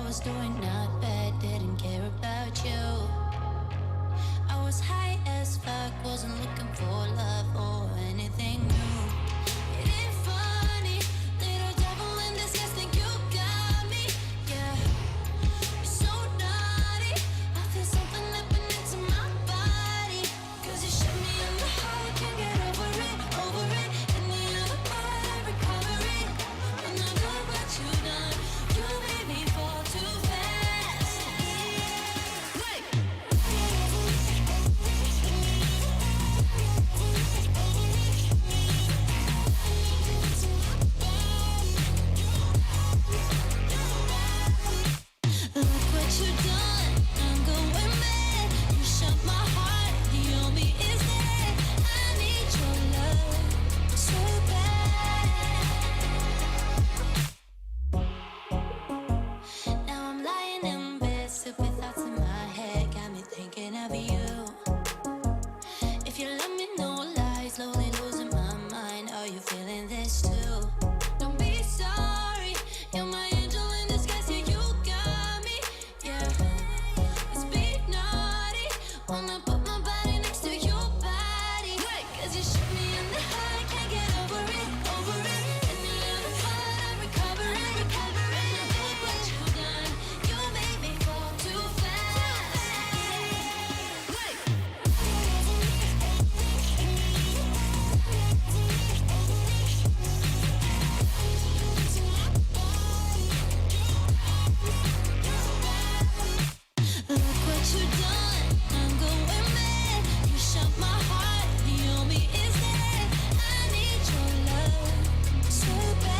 was doing not bad, didn't care about you. I was high as fuck, wasn't looking for love or anything new. It ain't funny, little devil in disguise, think you got me, yeah. You're so naughty, I feel something leaping into my body. Cause you shut me in the heart, can't get over it, over it. In the other part, I recover it. But now look what you done, you made me fall too fast. Wait. Look what you done, I'm going mad. You shut my heart, the only is dead. I need your love so bad. Now I'm lying in bed, stupid thoughts in my head, got me thinking of you. If you let me know lies, slowly losing my mind. Are you feeling this too? Don't be sorry, you're my angel in disguise, yeah, you got me, yeah. Let's be naughty, wanna put my body next to your body. Cause you shoot me in the heart, can't get over it, over it. In the other part, I recover it, recover it. Now look what you done, you made me fall too fast. Look what you done, I'm going mad. You shut my heart, the only is dead. I need your love so bad.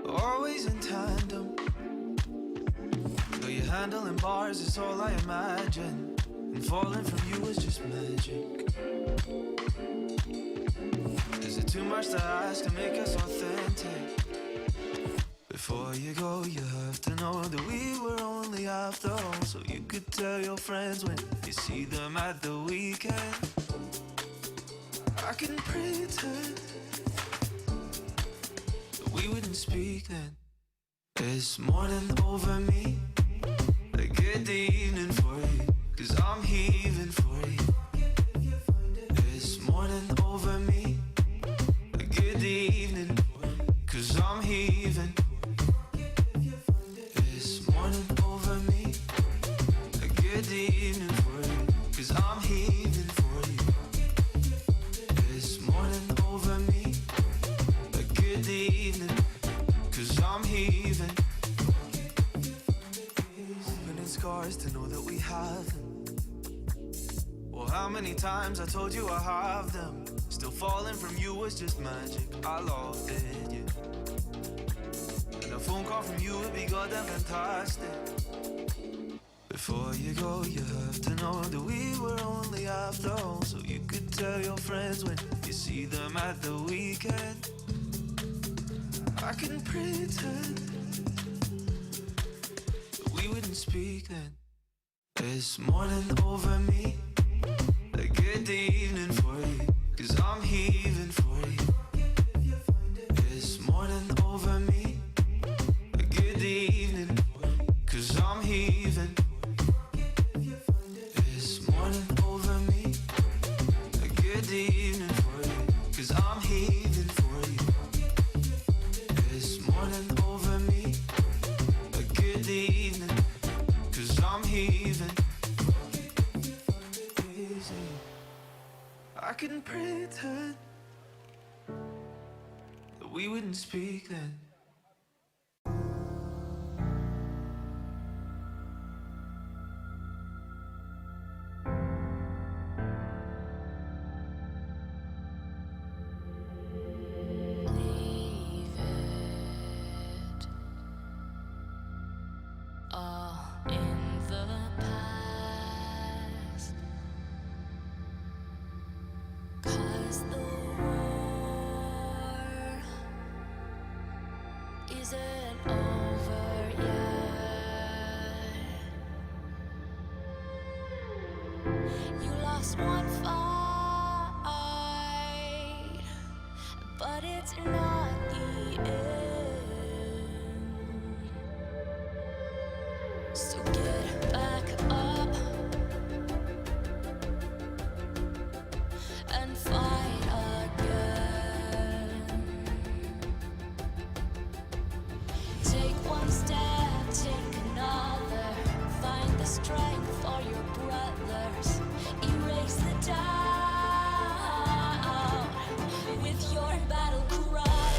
Always in tandem, though you're handling bars is all I imagine, and falling from you is just magic. Is it too much to ask to make us authentic? Before you go, you have to know that we were only after all, so you could tell your friends when you see them at the weekend. I can pretend that we wouldn't speak then. It's morning over me, a good evening for you, cause I'm heaving for you. It's morning over me, a good evening, cause I'm heaving. It's morning over me, a good evening for you, cause I'm heaving for you. It's morning over me, a good evening, cause I'm heaving. Opening scars to know that we have them. Well, how many times I told you I have them. Still falling from you was just magic, I loved it, yeah. And a phone call from you would be goddamn fantastic. Before you go, you have to know that we were only after all, so you could tell your friends when you see them at the weekend. I can pretend that we wouldn't speak then. It's morning over me, a good evening for you, cause I'm heaving for you. It's morning over me, a good evening, cause I'm heaving. It's morning over me, a good evening for you, cause I'm heaving for you. It's morning over me, a good evening, cause I'm heaving. I can pretend but we wouldn't speak then. Leave it all in the past, 'cause the war isn't over yet. You lost one fight, but it's not the end. So get back up and fight again. Take one step, take another. Find the strength for your brothers. Erase the doubt with your battle cry.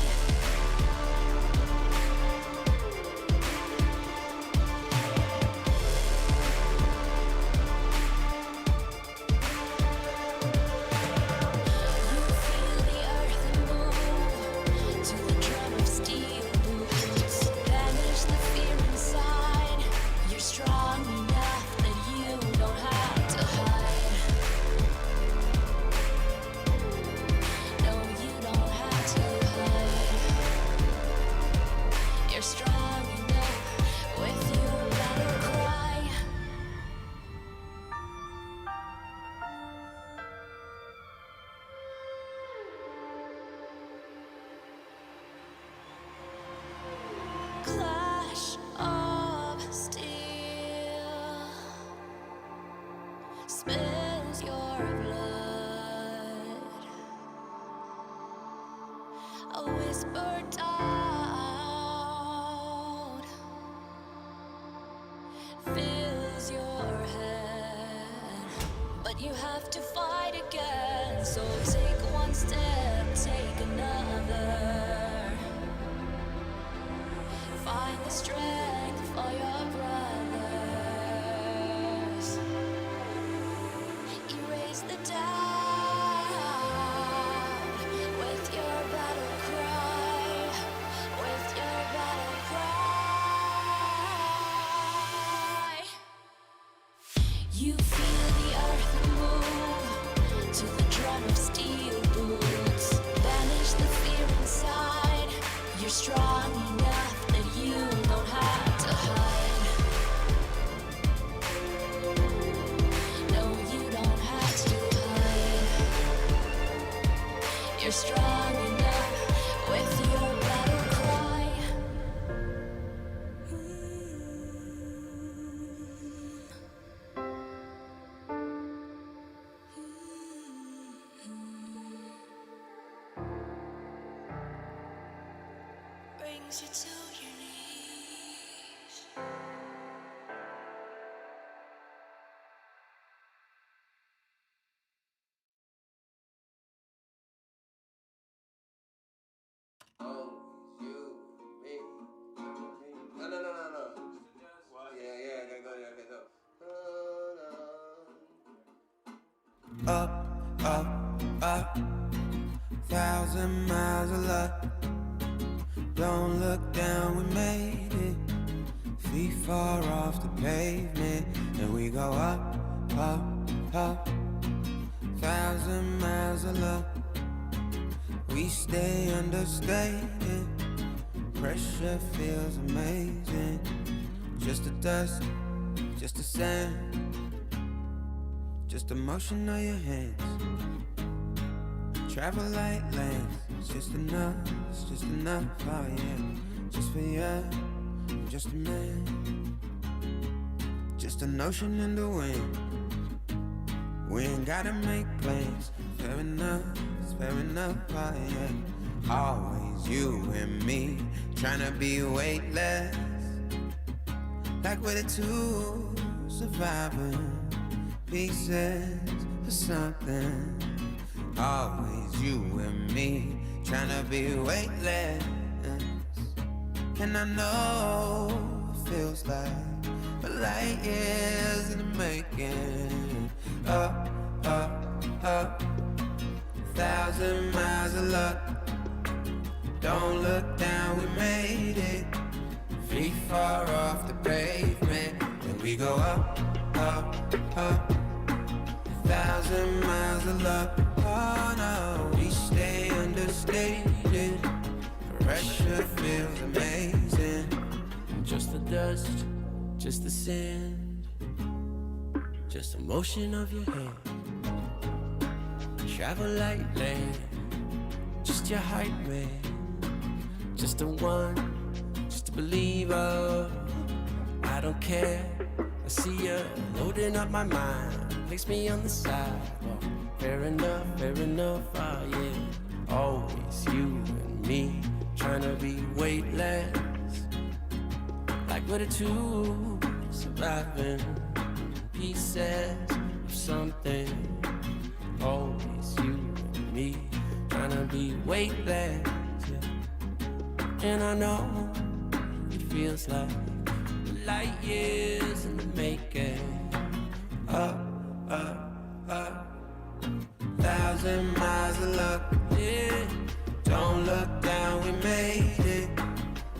You feel the earth move to the drum of steel boots. Banish the fear inside. You're strong enough that you don't have to hide. No, you don't have to hide. You're strong enough with your battle cry. Clash of steel spills your blood. A whisper doubt fills your head, but you have to fight again. So take one step, take another. Find the strength for your brothers. Erase the doubt with your battle cry. With your battle cry. You feel the earth move to the drum of steel boots. Banish the fear inside. You're strong enough that you don't have to hide. No, you don't have to hide. You're strong enough with your battle cry. Brings you to your knees. No. Yeah, I gotta go. Up, up, up, 1,000 miles of luck. Don't look down, we made it. Feet far off the pavement, and we go up, up, up. 1,000 miles of luck. We stay understated. Pressure feels amazing. Just the dust, just the sand, just the motion of your hands. Travel like lands, it's just enough, oh yeah. Just for you, I'm just a man. Just an ocean in the wind. We ain't gotta make plans. Fair enough, it's fair enough, oh yeah. Always you and me, tryna be weightless. Like we're the two surviving pieces for something. Always you and me, trying to be weightless. And I know it feels like a light years in the making. Up, up, up, 1,000 miles of luck. Don't look down, we made it. Feet far off the pavement, and we go up, up, up. 1,000 miles of luck. Oh no, we stay understated. Pressure feels amazing. Just the dust, just the sand, just the motion of your hand. Travel lightly, just your height, man. Just the one, just a believer. I don't care, I see you loading up my mind. Place me on the sidewalk. Fair enough, oh yeah. Always you and me, trying to be weightless. Like we're the two surviving pieces of something. Always you and me, trying to be weightless, yeah. And I know it feels like light years in the making. Up, up, up, 1,000 miles of luck, yeah. Don't look down, we made it.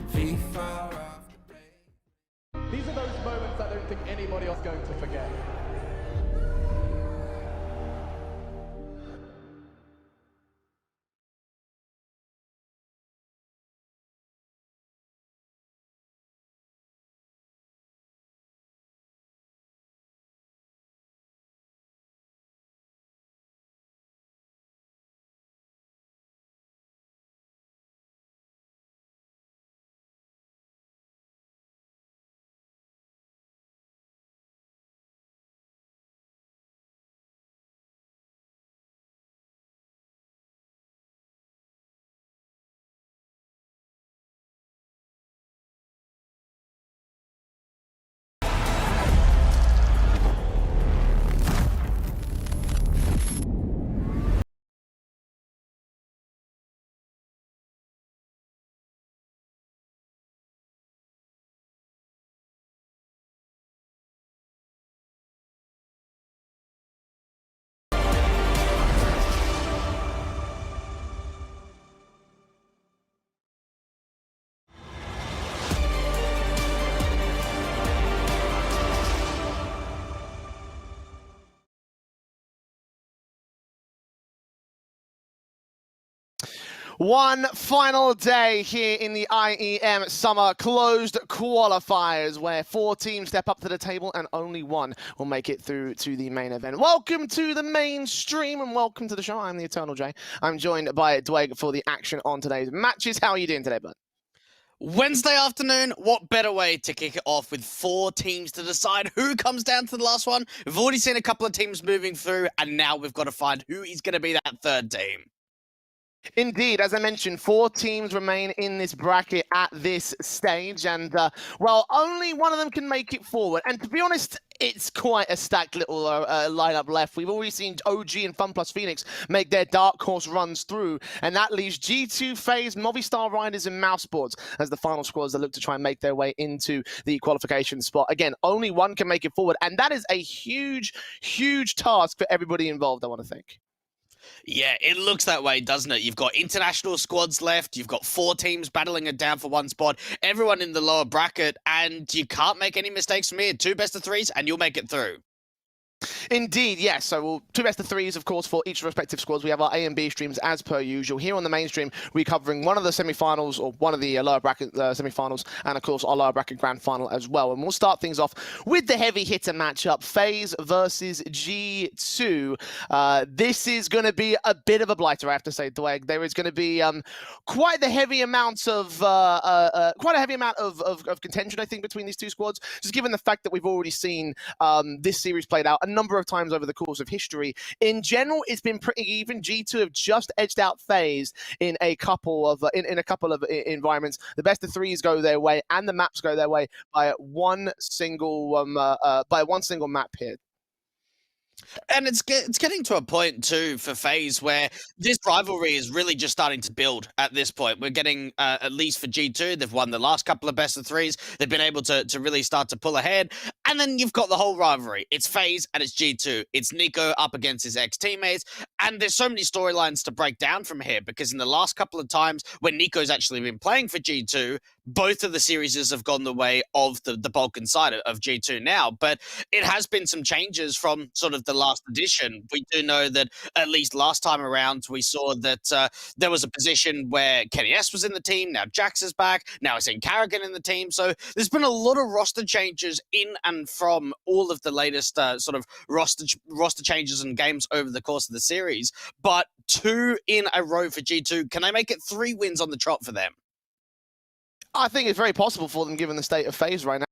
Feet far off the pavement. These are those moments I don't think anybody else is going to forget. One final day here in the IEM Summer Closed Qualifiers, where 4 teams step up to the table and only one will make it through to the main event. Welcome to the mainstream and welcome to the show. I'm the Eternal J. I'm joined by Dwayne for the action on today's matches. How are you doing today, bud? Wednesday afternoon, what better way to kick it off with 4 teams to decide who comes down to the last one? We've already seen a couple of teams moving through, and now we've got to find who is going to be that 3rd team. Indeed, as I mentioned, 4 teams remain in this bracket at this stage, and well, only one of them can make it forward. And to be honest, it's quite a stacked little lineup left. We've already seen OG and Fun Plus Phoenix make their dark horse runs through, and that leaves G2, FaZe, Movistar Riders, and Mousesports as the final squads that look to try and make their way into the qualification spot. Again, only one can make it forward, and that is a huge, huge task for everybody involved, I want to think. Yeah, it looks that way, doesn't it? You've got international squads left. You've got 4 teams battling it down for one spot. Everyone in the lower bracket, and you can't make any mistakes from here. 2 best of 3s, and you'll make it through. Indeed, yes. So 2 best of 3s, of course, for each respective squads. We have our A and B streams as per usual. Here on the main stream, we're covering one of the semi-finals, or one of the lower bracket semi-finals, and of course our lower bracket grand final as well. And we'll start things off with the heavy hitter matchup, FaZe versus G2. This is going to be a bit of a blighter, I have to say, Dweg. There is going to be quite a heavy amount of contention, I think, between these 2 squads. Just given the fact that we've already seen this series played out a number of times over the course of history. In general, it's been pretty even. G2 have just edged out FaZe in a couple of environments. The best of 3s go their way, and the maps go their way by one single map here. And it's getting to a point too for FaZe where this rivalry is really just starting to build at this point. We're getting, at least for G2, they've won the last couple of best of threes. They've been able to really start to pull ahead. And then you've got the whole rivalry. It's FaZe and it's G2. It's Nico up against his ex-teammates. And there's so many storylines to break down from here because in the last couple of times when Nico's actually been playing for G2, both of the series have gone the way of the Balkan side of G2 now. But it has been some changes from sort of the last edition. We do know that at least last time around, we saw that there was a position where Kenny S was in the team. Now Jax is back. Now it's in Carrigan in the team. So there's been a lot of roster changes in and from all of the latest sort of roster changes and games over the course of the series. But 2 in a row for G2. Can they make it 3 wins on the trot for them? I think it's very possible for them given the state of FaZe right now.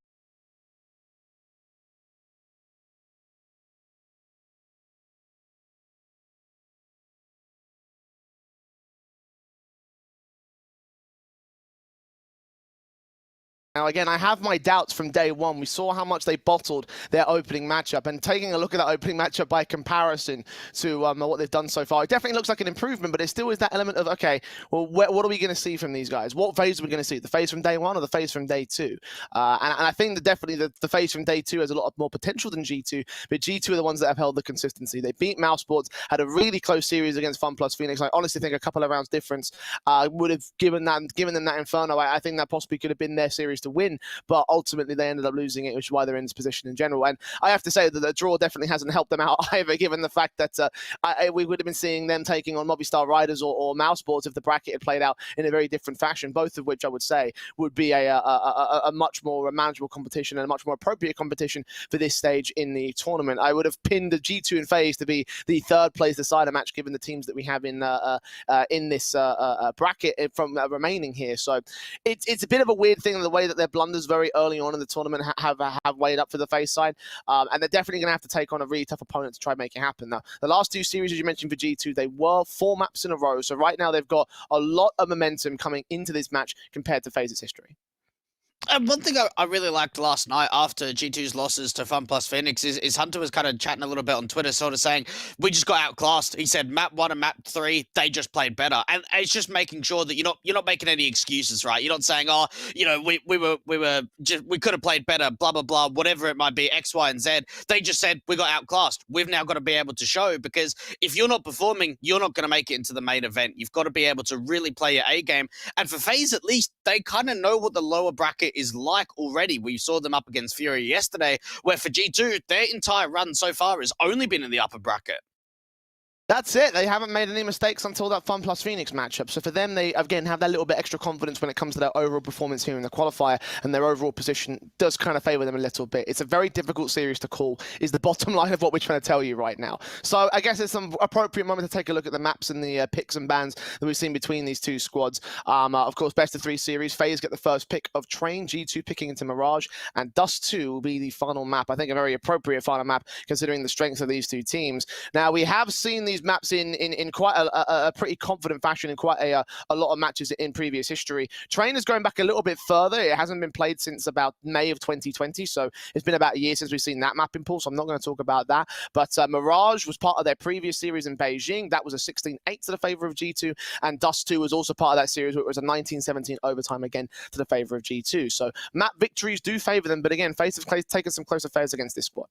Now, again, I have my doubts from day one. We saw how much they bottled their opening matchup, and taking a look at that opening matchup by comparison to what they've done so far, it definitely looks like an improvement, but it still is that element of, okay, well, what are we going to see from these guys? What FaZe are we going to see? The FaZe from day one or the FaZe from day two? And I think that definitely the FaZe from day two has a lot more potential than G2, but G2 are the ones that have held the consistency. They beat Mousesports, had a really close series against Fun Plus Phoenix. I honestly think a couple of rounds difference would have given them that Inferno. I think that possibly could have been their series to win, but ultimately they ended up losing it, which is why they're in this position in general. And I have to say that the draw definitely hasn't helped them out either, given the fact that we would have been seeing them taking on Movistar Riders or Mousesports if the bracket had played out in a very different fashion, both of which I would say would be a much more manageable competition and a much more appropriate competition for this stage in the tournament. I would have pinned the G2 and FaZe to be the third place decider match, given the teams that we have in this bracket from remaining here. So it's a bit of a weird thing, the way that their blunders very early on in the tournament have weighed up for the FaZe side, and they're definitely going to have to take on a really tough opponent to try and make it happen. Now, the last 2 series, as you mentioned, for G2, they were 4 maps in a row, so right now they've got a lot of momentum coming into this match compared to FaZe's history. One thing I really liked last night after G2's losses to Fun Plus Phoenix is Hunter was kind of chatting a little bit on Twitter, sort of saying, we just got outclassed. He said map 1 and map 3, they just played better. And it's just making sure that you're not making any excuses, right? You're not saying, oh, you know, we could have played better, blah, blah, blah, whatever it might be, X, Y, and Z. They just said, we got outclassed. We've now got to be able to show, because if you're not performing, you're not going to make it into the main event. You've got to be able to really play your A game. And for FaZe, at least, they kind of know what the lower bracket is like already. We saw them up against Fury yesterday, where for G2, their entire run so far has only been in the upper bracket. That's it. They haven't made any mistakes until that Fun Plus Phoenix matchup. So for them, they, again, have that little bit extra confidence when it comes to their overall performance here in the qualifier, and their overall position does kind of favour them a little bit. It's a very difficult series to call, is the bottom line of what we're trying to tell you right now. So I guess it's some appropriate moment to take a look at the maps and the picks and bans that we've seen between these 2 squads. Of course, best of 3 series. FaZe get the first pick of Train, G2 picking into Mirage, and Dust 2 will be the final map. I think a very appropriate final map considering the strengths of these 2 teams. Now, we have seen these maps in quite a pretty confident fashion in quite a lot of matches in previous history. Train is going back a little bit further. It hasn't been played since about May of 2020, so it's been about a year since we've seen that mapping pool, so I'm not going to talk about that. But Mirage was part of their previous series in Beijing. That was a 16-8 to the favor of G2, and Dust 2 was also part of that series, where it was a 19-17 overtime again to the favor of G2. So map victories do favor them, but again, FaZe have taken some close affairs against this squad.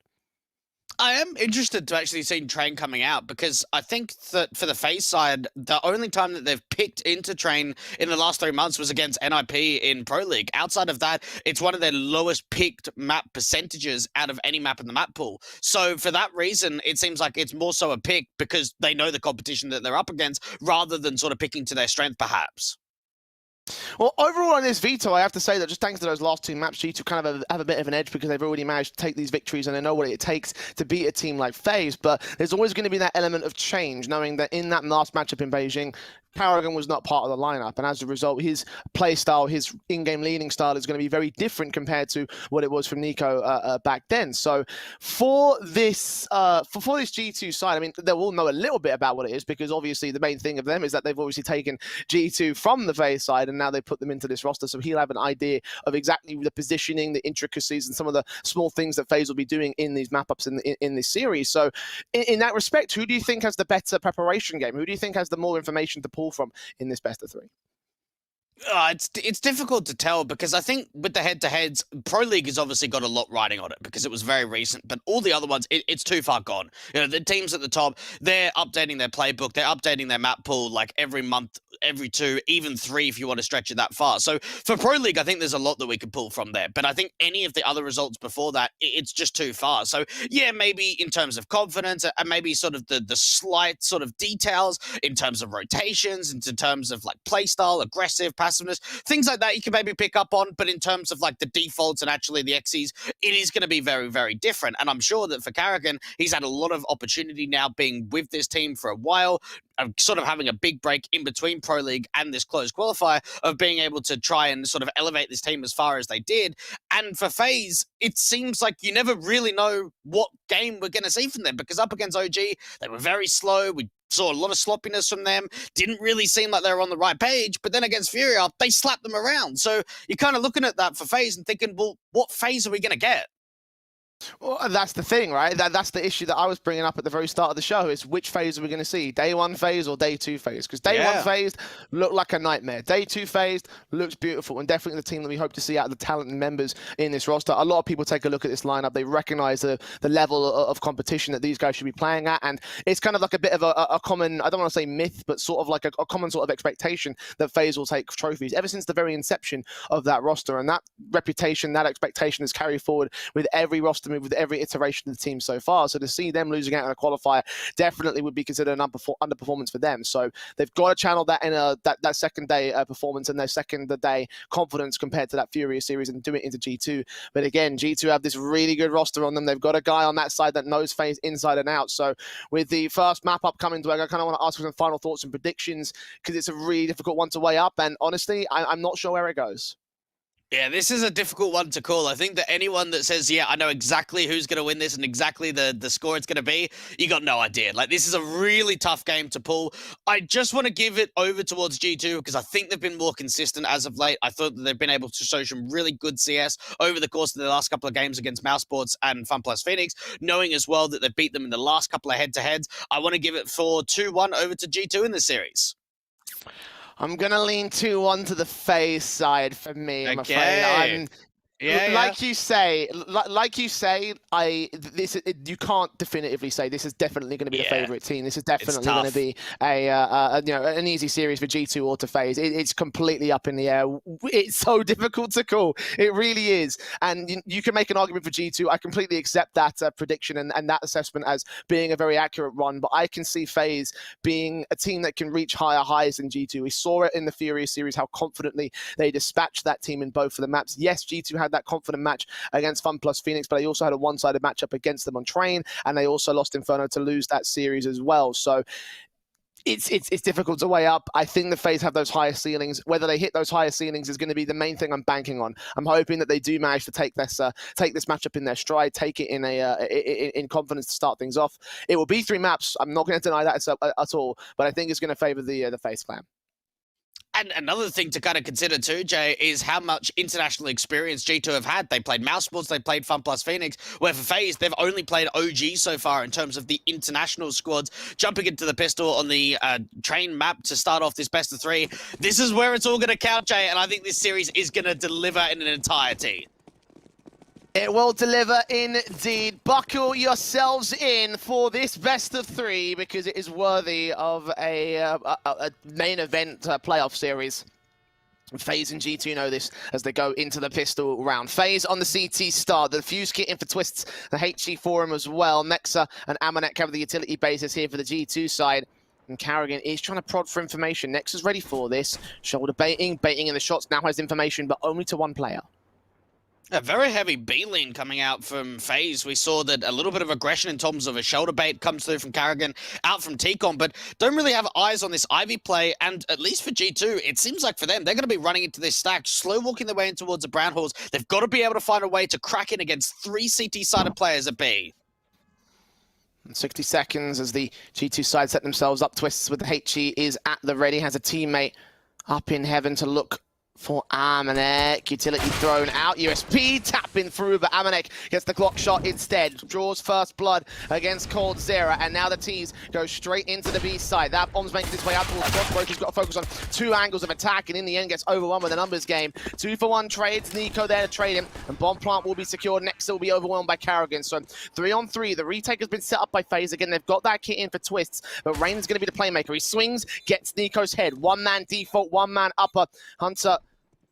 I am interested to actually see Train coming out, because I think that for the FaZe side, the only time that they've picked into Train in the last 3 months was against NIP in Pro League. Outside of that, it's one of their lowest picked map percentages out of any map in the map pool. So for that reason, it seems like it's more so a pick because they know the competition that they're up against, rather than sort of picking to their strength, perhaps. Well, overall on this veto, I have to say that just thanks to those last 2 maps, G2 kind of have a bit of an edge, because they've already managed to take these victories and they know what it takes to beat a team like FaZe. But there's always going to be that element of change, knowing that in that last matchup in Beijing, Carrigan was not part of the lineup, and as a result, his play style, his in-game leading style is going to be very different compared to what it was from Nico back then. So for this G2 side, I mean, they will know a little bit about what it is, because obviously the main thing of them is that they've obviously taken G2 from the FaZe side, and now they've they put them into this roster. So he'll have an idea of exactly the positioning, the intricacies, and some of the small things that FaZe will be doing in these map-ups in this series. So in that respect, who do you think has the better preparation game? Who do you think has the more information to pull from in this best of 3? It's difficult to tell because I think with the head-to-heads, Pro League has obviously got a lot riding on it because it was very recent, but all the other ones, it's too far gone. You know, the teams at the top, they're updating their playbook, they're updating their map pool like every month, every 2, even 3 if you want to stretch it that far. So for Pro League, I think there's a lot that we could pull from there, but I think any of the other results before that, it's just too far. So yeah, maybe in terms of confidence and maybe sort of the slight sort of details in terms of rotations, in terms of like playstyle, aggressive, passiveness, things like that you can maybe pick up on, but in terms of like the defaults and actually the XCs, it is going to be very, very different. And I'm sure that for Carrigan, he's had a lot of opportunity now being with this team for a while, sort of having a big break in between Pro League and this closed qualifier of being able to try and sort of elevate this team as far as they did. And for FaZe, it seems like you never really know what game we're going to see from them because up against OG, they were very slow. We saw a lot of sloppiness from them. Didn't really seem like they were on the right page. But then against Furia, they slapped them around. So you're kind of looking at that for FaZe and thinking, well, what FaZe are we going to get? Well, that's the thing, right? That's the issue that I was bringing up at the very start of the show is which FaZe are we going to see? Day 1 FaZe or day 2 FaZe? Because day 1 FaZe looked like a nightmare. Day 2 FaZe looks beautiful and definitely the team that we hope to see out of the talented members in this roster. A lot of people take a look at this lineup. They recognize the level of competition that these guys should be playing at. And it's kind of like a bit of a common, I don't want to say myth, but sort of like a common sort of expectation that FaZe will take trophies ever since the very inception of that roster. And that reputation, that expectation is carried forward with every roster move, with every iteration of the team so far. So to see them losing out in a qualifier definitely would be considered an underperformance for them. So they've got to channel that in that second day performance and their second day confidence compared to that Furious series and do it into G2. But again, G2 have this really good roster on them. They've got a guy on that side that knows FaZe inside and out. So with the first map up coming, I kind of want to ask for some final thoughts and predictions because it's a really difficult one to weigh up. And honestly, I'm not sure where it goes. Yeah, this is a difficult one to call. I think that anyone that says, yeah, I know exactly who's going to win this and exactly the score it's going to be, you got no idea. Like, this is a really tough game to pull. I just want to give it over towards G2 because I think they've been more consistent as of late. I thought that they've been able to show some really good CS over the course of the last couple of games against Mousesports and FunPlus Phoenix, knowing as well that they beat them in the last couple of head-to-heads. I want to give it for 2-1 over to G2 in this series. I'm going to lean 2-1 to the FaZe side for me, I'm afraid. Like you say, you can't definitively say this is definitely going to be the favorite team. This is definitely going to be an easy series for G2 or to FaZe. It's completely up in the air. It's so difficult to call. It really is. And you can make an argument for G2. I completely accept that prediction and that assessment as being a very accurate one. But I can see FaZe being a team that can reach higher highs than G2. We saw it in the Furious series how confidently they dispatched that team in both of the maps. Yes, G2 had that confident match against FunPlus Phoenix, but they also had a one-sided matchup against them on Train, and they also lost Inferno to lose that series as well. So it's difficult to weigh up. I think the FaZe have those higher ceilings. Whether they hit those higher ceilings is going to be the main thing I'm banking on. I'm hoping that they do manage to take this matchup in their stride, take it in confidence to start things off. It will be 3 maps. I'm not going to deny that at all, but I think it's going to favor the FaZe clan. And another thing to kind of consider too, Jay, is how much international experience G2 have had. They played Mousesports, they played FunPlus Phoenix, where for FaZe, they've only played OG so far in terms of the international squads. Jumping into the pistol on the Train map to start off this best of 3. This is where it's all going to count, Jay, and I think this series is going to deliver in an entirety. It will deliver indeed. Buckle yourselves in for this best of 3 because it is worthy of a main event playoff series. FaZe and G2 know this as they go into the pistol round. FaZe on the CT start, the Fuse kit in for Twists, the HG Forum as well. Nexa and Amanek cover the utility bases here for the G2 side. And Carrigan is trying to prod for information. Nexa's ready for this. Shoulder baiting in the shots, now has information, but only to one player. A very heavy B lane coming out from FaZe. We saw that a little bit of aggression in terms of a shoulder bait comes through from Carrigan, out from T-Con, but don't really have eyes on this Ivy play, and at least for G2, it seems like for them, they're going to be running into this stack, slow walking their way in towards the Brown Halls. They've got to be able to find a way to crack in against 3 CT-sided players at B. 60 seconds as the G2 side set themselves up. Twists with the HE is at the ready, has a teammate up in heaven to look for Amanek. Utility thrown out. USP tapping through, but Amanek gets the clock shot instead. Draws first blood against Cold Zera, and now the T's go straight into the B side. That bomb's making its way out towards Crossbroke. He's got to focus on 2 angles of attack, and in the end gets overwhelmed with a numbers game. 2-for-1 trades. Nico there to trade him, and bomb plant will be secured. Next, will be overwhelmed by Karrigan. So 3-on-3. The retake has been set up by FaZe. Again, they've got that kit in for twists, but Rain's going to be the playmaker. He swings, gets Nico's head. 1-man default, 1-man upper. Hunter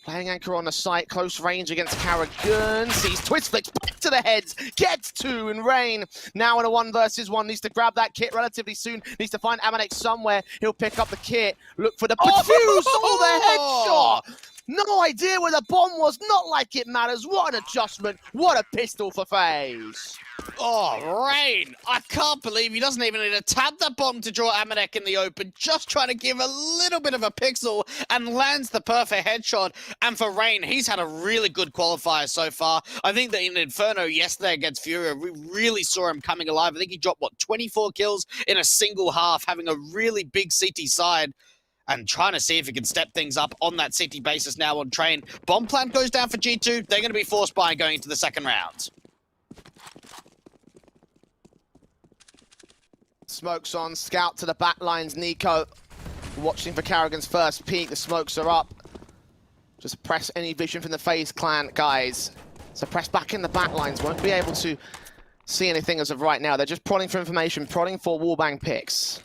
playing anchor on the site, close range against Karrigan. Sees twist flicks back to the heads, gets 2, and Rain now in a 1 versus 1 needs to grab that kit relatively soon. Needs to find Amanek somewhere. He'll pick up the kit, look for the Diffuse, the headshot. No idea where the bomb was. Not like it matters. What an adjustment. What a pistol for FaZe. Oh, Rain! I can't believe he doesn't even need to tap that bomb to draw Amanek in the open, just trying to give a little bit of a pixel and lands the perfect headshot. And for Rain, he's had a really good qualifier so far. I think that in Inferno yesterday against Furia, we really saw him coming alive. I think he dropped, 24 kills in a single half, having a really big CT side. And trying to see if he can step things up on that city basis now on train. Bomb plant goes down for G2. They're going to be forced by going into the second round. Smokes on, scout to the back lines. Nico watching for Karrigan's first peek. The smokes are up. Just press any vision from the FaZe clan, guys. So press back in the back lines. Won't be able to see anything as of right now. They're just prodding for information, prodding for wallbang picks.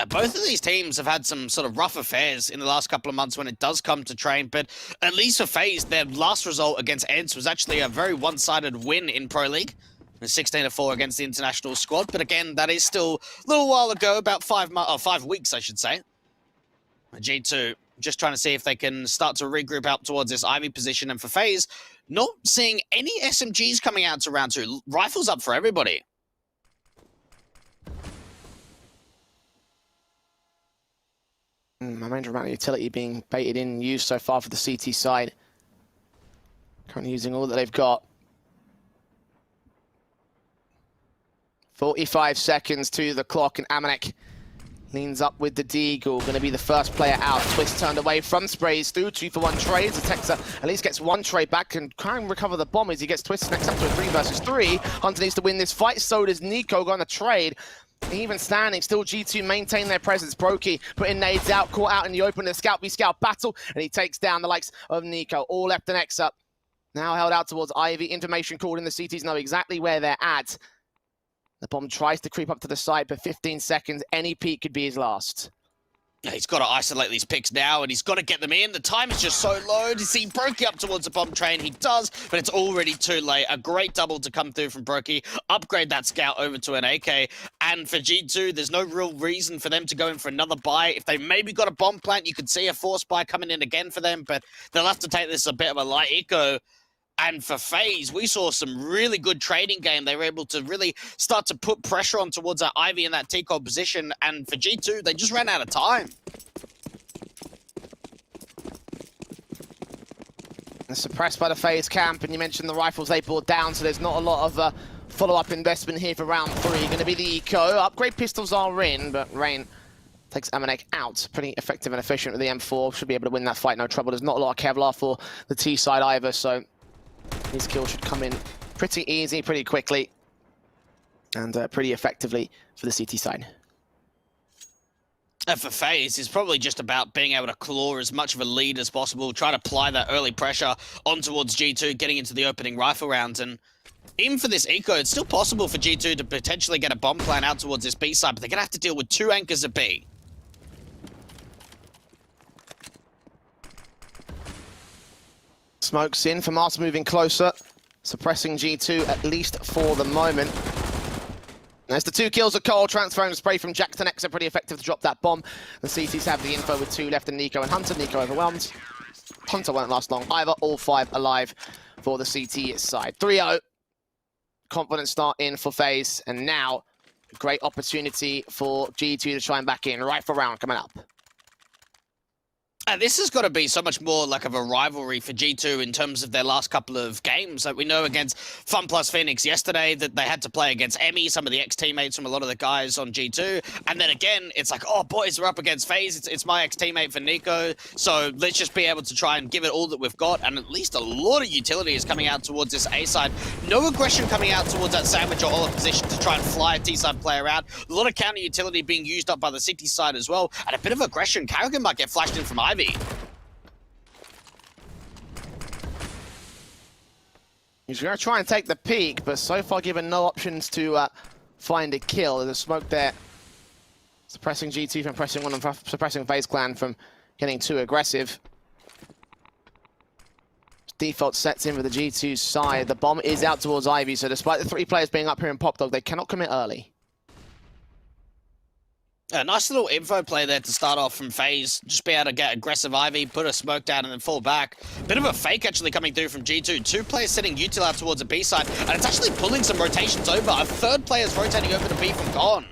Both of these teams have had some sort of rough affairs in the last couple of months when it does come to train, but at least for FaZe, their last result against ENCE was actually a very one-sided win in Pro League. 16-4 against the international squad, but again, that is still a little while ago, about 5 weeks, I should say. G2 just trying to see if they can start to regroup up towards this Ivy position, and for FaZe, not seeing any SMGs coming out to round 2. Rifles up for everybody. My major amount of utility being baited in and used so far for the CT side. Currently using all that they've got. 45 seconds to the clock, and Amanek leans up with the Deagle. Going to be the first player out. Twist turned away from sprays through 2-for-1 trades. The Texer at least gets 1 trade back and try and recover the bomb as he gets Twist next up to a 3 versus 3. Hunter needs to win this fight. So does Nico going to trade. Even standing, still G2 maintain their presence. Brokey putting nades out, caught out in the open, the Scout v Scout battle, and he takes down the likes of Nico. All left and X up. Now held out towards Ivy. Information called in. The CTs know exactly where they're at. The bomb tries to creep up to the side, but 15 seconds. Any peek could be his last. He's got to isolate these picks now, and he's got to get them in. The time is just so low. Does he Brokey up towards the bomb train? He does, but it's already too late. A great double to come through from Brokey. Upgrade that Scout over to an AK. And for G2, there's no real reason for them to go in for another buy. If they maybe got a bomb plant, you could see a force buy coming in again for them, but they'll have to take this a bit of a light eco. And for FaZe, we saw some really good trading game. They were able to really start to put pressure on towards that Ivy in that T-Cob position. And for G2, they just ran out of time. They're suppressed by the FaZe camp, and you mentioned the rifles they brought down, so there's not a lot of follow-up investment here for round 3. Going to be the eco. Upgrade pistols are in, but Rain takes Amanek out. Pretty effective and efficient with the M4. Should be able to win that fight, no trouble. There's not a lot of Kevlar for the T side either, so these kills should come in pretty easy, pretty quickly, and pretty effectively for the CT side. And for FaZe, it's probably just about being able to claw as much of a lead as possible, try to apply that early pressure on towards G2, getting into the opening rifle rounds. And even for this eco, it's still possible for G2 to potentially get a bomb plan out towards this B side, but they're going to have to deal with 2 anchors at B. Smokes in for Master moving closer, suppressing G2 at least for the moment. There's the 2 kills of Cole, transferring the spray from Jack to Nexa, pretty effective to drop that bomb. The CTs have the info with 2 left, and Nico and Hunter. Nico overwhelmed. Hunter won't last long either. All 5 alive for the CT side. 3-0. Confident start in for FaZe, and now a great opportunity for G2 to try and back in. Rifle round coming up. This has got to be so much more like of a rivalry for G2 in terms of their last couple of games. Like we know against Fun Plus Phoenix yesterday that they had to play against Emmy, some of the ex-teammates from a lot of the guys on G2. And then again, it's like, oh, boys, we're up against FaZe. It's my ex-teammate for Nico. So let's just be able to try and give it all that we've got. And at least a lot of utility is coming out towards this A side. No aggression coming out towards that sandwich or olive position to try and fly a T-side player out. A lot of counter utility being used up by the City side as well. And a bit of aggression. Karrigan might get flashed in from Ivy. He's going to try and take the peak, but so far given no options to find a kill. There's a smoke there, suppressing G2 from pressing one and suppressing FaZe Clan from getting too aggressive. Default sets in for the G2 side. The bomb is out towards Ivy, so despite the 3 players being up here in Pop Dog, they cannot commit early. A nice little info play there to start off from FaZe. Just be able to get aggressive Ivy, put a smoke down, and then fall back. Bit of a fake actually coming through from G2. 2 players setting util out towards the B side, and it's actually pulling some rotations over. A 3rd player is rotating over to B from Con.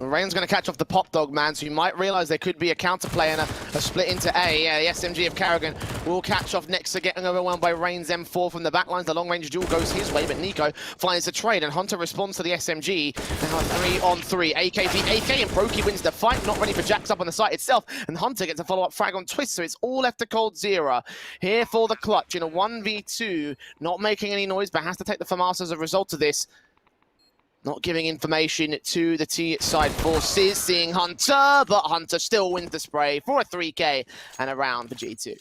Rain's going to catch off the Pop Dog man, so you might realize there could be a counterplay and a split into A. Yeah, the SMG of Karrigan will catch off next to getting overwhelmed by Rain's M4 from the backlines. The long-range duel goes his way, but Nico finds the trade, and Hunter responds to the SMG. Now 3-on-3, AK v AK, and Brokey wins the fight. Not ready for Jacks up on the site itself, and Hunter gets a follow-up frag on Twist, so it's all left to Coldzera. Here for the clutch in a 1v2, not making any noise, but has to take the FAMAS as a result of this. Not giving information to the T-side forces, seeing Hunter, but Hunter still wins the spray for a 3K and a round for G2.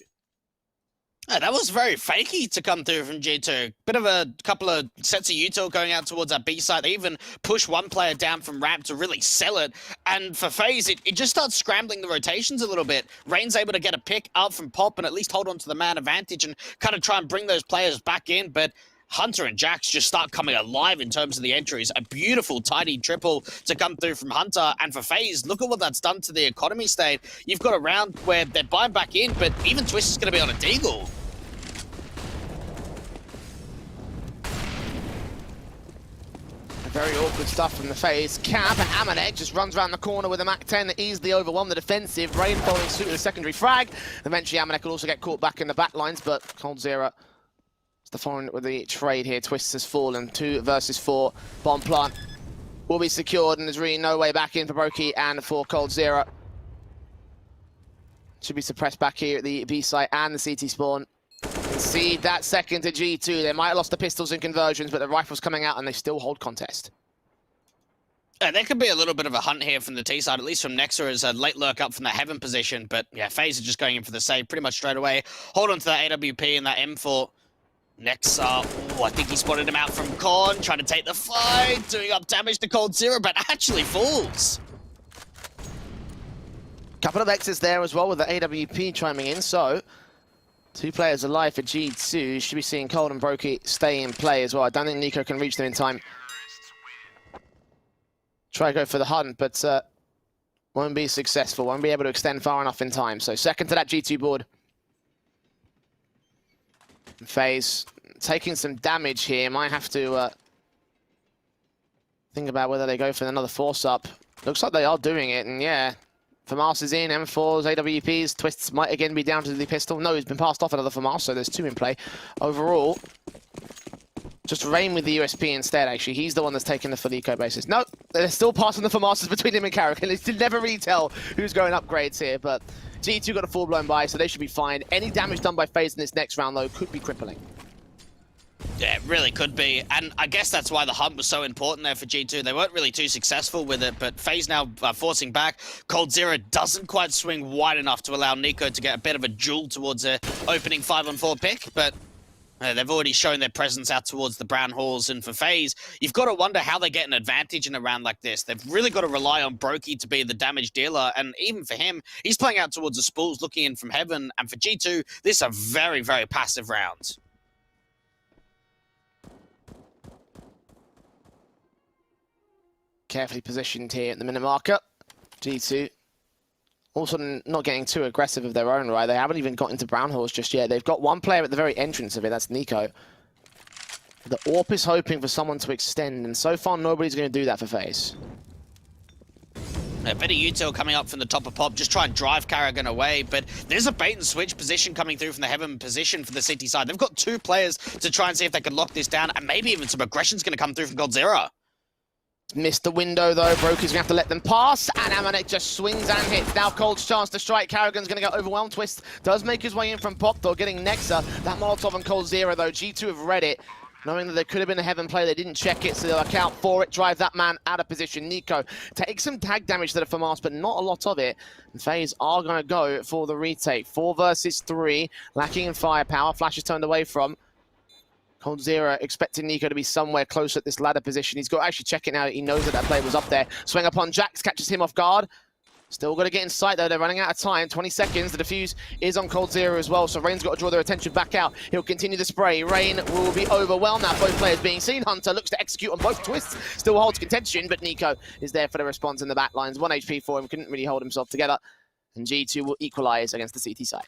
That was very fakey to come through from G2. Bit of a couple of sets of util going out towards that B side. They even push one player down from ramp to really sell it. And for FaZe, it just starts scrambling the rotations a little bit. Rain's able to get a pick out from Pop and at least hold on to the man advantage and kind of try and bring those players back in. But Hunter and Jax just start coming alive in terms of the entries. A beautiful, tidy triple to come through from Hunter. And for FaZe, look at what that's done to the economy state. You've got a round where they're buying back in, but even Twist is going to be on a deagle. Very awkward stuff from the FaZe. Cap and Amanek just runs around the corner with a Mac-10 that easily overwhelmed the defensive. Rain following suit with a secondary frag. Eventually, Amanek will also get caught back in the back lines, but Coldzera is the foreign with the trade here. Twist has fallen. 2 versus 4. Bomb plant will be secured, and there's really no way back in for Brokey and for Coldzera. Should be suppressed back here at the B site and the CT spawn. Concede that second to G2. They might have lost the pistols in conversions, but the rifle's coming out and they still hold contest. There could be a little bit of a hunt here from the T side, at least from Nexa as a late lurk up from that heaven position. But yeah, FaZe are just going in for the save pretty much straight away. Hold on to that AWP and that M4. Nexa, I think he spotted him out from Con, trying to take the fight, doing up damage to Coldzera, but actually falls. Couple of X's there as well with the AWP chiming in, so 2 players alive for G2. Should be seeing Cold and Brokey stay in play as well. I don't think Nico can reach them in time. Try to go for the hunt, but won't be successful. Won't be able to extend far enough in time. So second to that G2 board. FaZe taking some damage here. Might have to think about whether they go for another force up. Looks like they are doing it, and yeah. FAMAS is in, M4s, AWPs, Twists might again be down to the pistol. No, he's been passed off another FAMAS, so there's 2 in play. Overall, just Rain with the USP instead, actually. He's the one that's taking the Felico basis. No, they're still passing the FAMASs between him and Karrigan. They still never really tell who's going upgrades here, but G2 got a full-blown buy, so they should be fine. Any damage done by FaZe in this next round, though, could be crippling. Yeah, it really could be. And I guess that's why the hunt was so important there for G2. They weren't really too successful with it, but FaZe now forcing back. Coldzera doesn't quite swing wide enough to allow Nico to get a bit of a duel towards a opening 5-on-4 pick, but they've already shown their presence out towards the Brown Halls. And for FaZe, you've got to wonder how they get an advantage in a round like this. They've really got to rely on Brokey to be the damage dealer. And even for him, he's playing out towards the spools, looking in from heaven. And for G2, this is a very, very passive round. Carefully positioned here at the minute marker. G2 also not getting too aggressive of their own, right? They haven't even got into Brown Halls just yet. They've got 1 player at the very entrance of it, that's Nico. The AWP is hoping for someone to extend, and so far nobody's going to do that for FaZe. A bit of util coming up from the top of Pop, just try and drive Karrigan away, but there's a bait and switch position coming through from the Heaven position for the CT side. They've got 2 players to try and see if they can lock this down, and maybe even some aggression's going to come through from Godzilla. Missed the window though, Broky's gonna have to let them pass, and Amanek just swings and hits. Now Cold's chance to strike, Karrigan's gonna get overwhelmed. Twist does make his way in from Pop though, getting Nexa. That Molotov on Cold Zero though, G2 have read it. Knowing that there could have been a Heaven play, they didn't check it, so they'll account for it, drive that man out of position. Nico takes some tag damage to the FAMAS, but not a lot of it. And FaZe are going to go for the retake. 4 versus 3, lacking in firepower. Flash is turned away from Cold Zero, expecting Nico to be somewhere close at this ladder position. He's got to actually check it now. He knows that play was up there. Swing upon Jax, catches him off guard. Still got to get in sight though, they're running out of time. 20 seconds, the defuse is on Cold Zero as well, so Rain's got to draw their attention back out. He'll continue the spray. Rain will be overwhelmed now, both players being seen. Hunter looks to execute on both twists, still holds contention, but Nico is there for the response in the back lines. 1 HP for him, couldn't really hold himself together. And G2 will equalize against the CT side.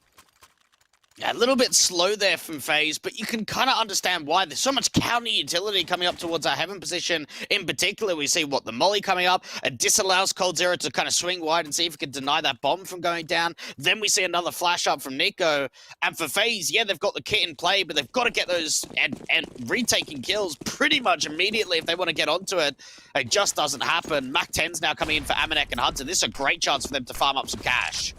Yeah, a little bit slow there from FaZe, but you can kind of understand why. There's so much counter utility coming up towards our Heaven position. In particular, we see the Molly coming up. It disallows Cold Zero to kind of swing wide and see if he can deny that bomb from going down. Then we see another flash up from Nico. And for FaZe, yeah, they've got the kit in play, but they've got to get those and retaking kills pretty much immediately if they want to get onto it. It just doesn't happen. Mac 10's now coming in for Amanek and Hunter. This is a great chance for them to farm up some cash.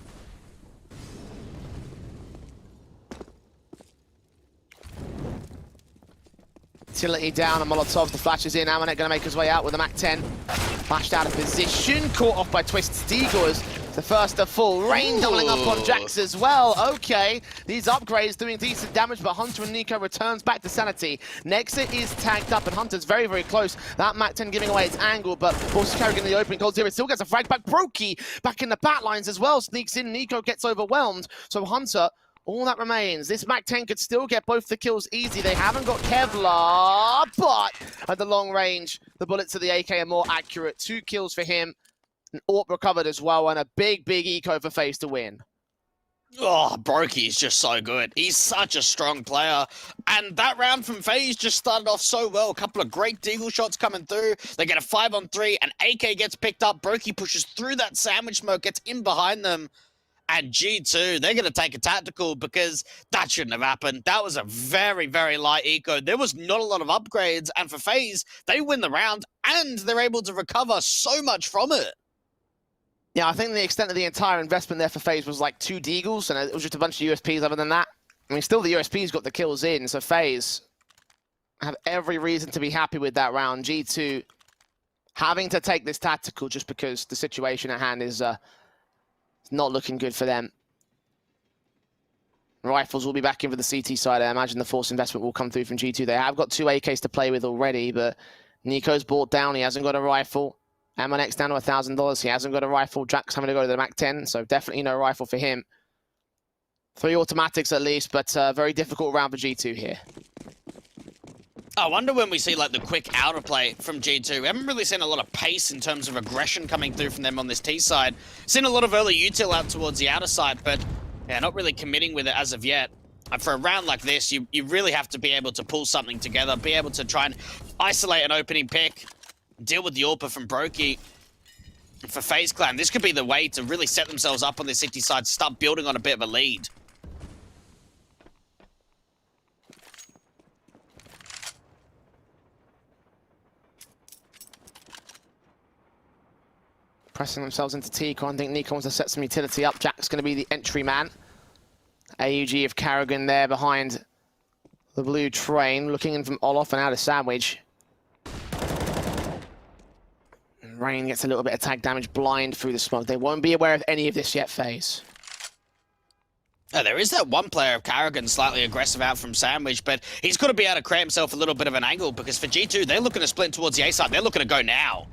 Utility down and Molotov, the flash is in. Amanek gonna make his way out with the Mac 10. Flashed out of position, caught off by Twist's Deagles. The first to fall. Rain doubling up on Jax as well. Okay, these upgrades doing decent damage, but Hunter and Nico returns back to sanity. Nexa is tagged up and Hunter's very, very close. That Mac 10 giving away its angle, but also Karrigan in the opening. Cold Zero still gets a frag back. Brokey back in the back lines as well. Sneaks in, Nico gets overwhelmed. So Hunter, all that remains. This Mac 10 could still get both the kills easy. They haven't got Kevlar, but at the long range, the bullets of the AK are more accurate. 2 kills for him. An AWP recovered as well, and a big, big eco for FaZe to win. Oh, Brokey is just so good. He's such a strong player. And that round from FaZe just started off so well. A couple of great deagle shots coming through. They get a 5-on-3, and AK gets picked up. Brokey pushes through that sandwich smoke, gets in behind them. And G2, they're going to take a tactical because that shouldn't have happened. That was a very, very light eco. There was not a lot of upgrades. And for FaZe, they win the round and they're able to recover so much from it. Yeah, I think the extent of the entire investment there for FaZe was like 2 deagles, and it was just a bunch of USPs other than that. I mean, still the USPs got the kills in, so FaZe have every reason to be happy with that round. G2 having to take this tactical just because the situation at hand is not looking good for them. Rifles will be back in for the CT side. I imagine the force investment will come through from G2. They have got 2 AKs to play with already, but Nico's bought down. He hasn't got a rifle. Amanex down to $1,000. He hasn't got a rifle. Jack's having to go to the Mac 10, so definitely no rifle for him. 3 automatics at least, but very difficult round for G2 here. I wonder when we see like the quick outer play from G2. We haven't really seen a lot of pace in terms of aggression coming through from them on this T side. Seen a lot of early util out towards the outer side, but yeah, not really committing with it as of yet. And for a round like this, you really have to be able to pull something together, be able to try and isolate an opening pick, deal with the AWP from Brokey. For FaZe Clan, this could be the way to really set themselves up on the city side, start building on a bit of a lead. Pressing themselves into T-Con. I think Nico wants to set some utility up. Jack's going to be the entry man. AUG of Karrigan there behind the blue train, looking in from Olof and out of Sandwich. And Rain gets a little bit of tag damage blind through the smoke. They won't be aware of any of this yet, FaZe. Oh, there is that one player of Karrigan slightly aggressive out from Sandwich, but he's got to be able to create himself a little bit of an angle because for G2, they're looking to split towards the A side. They're looking to go now.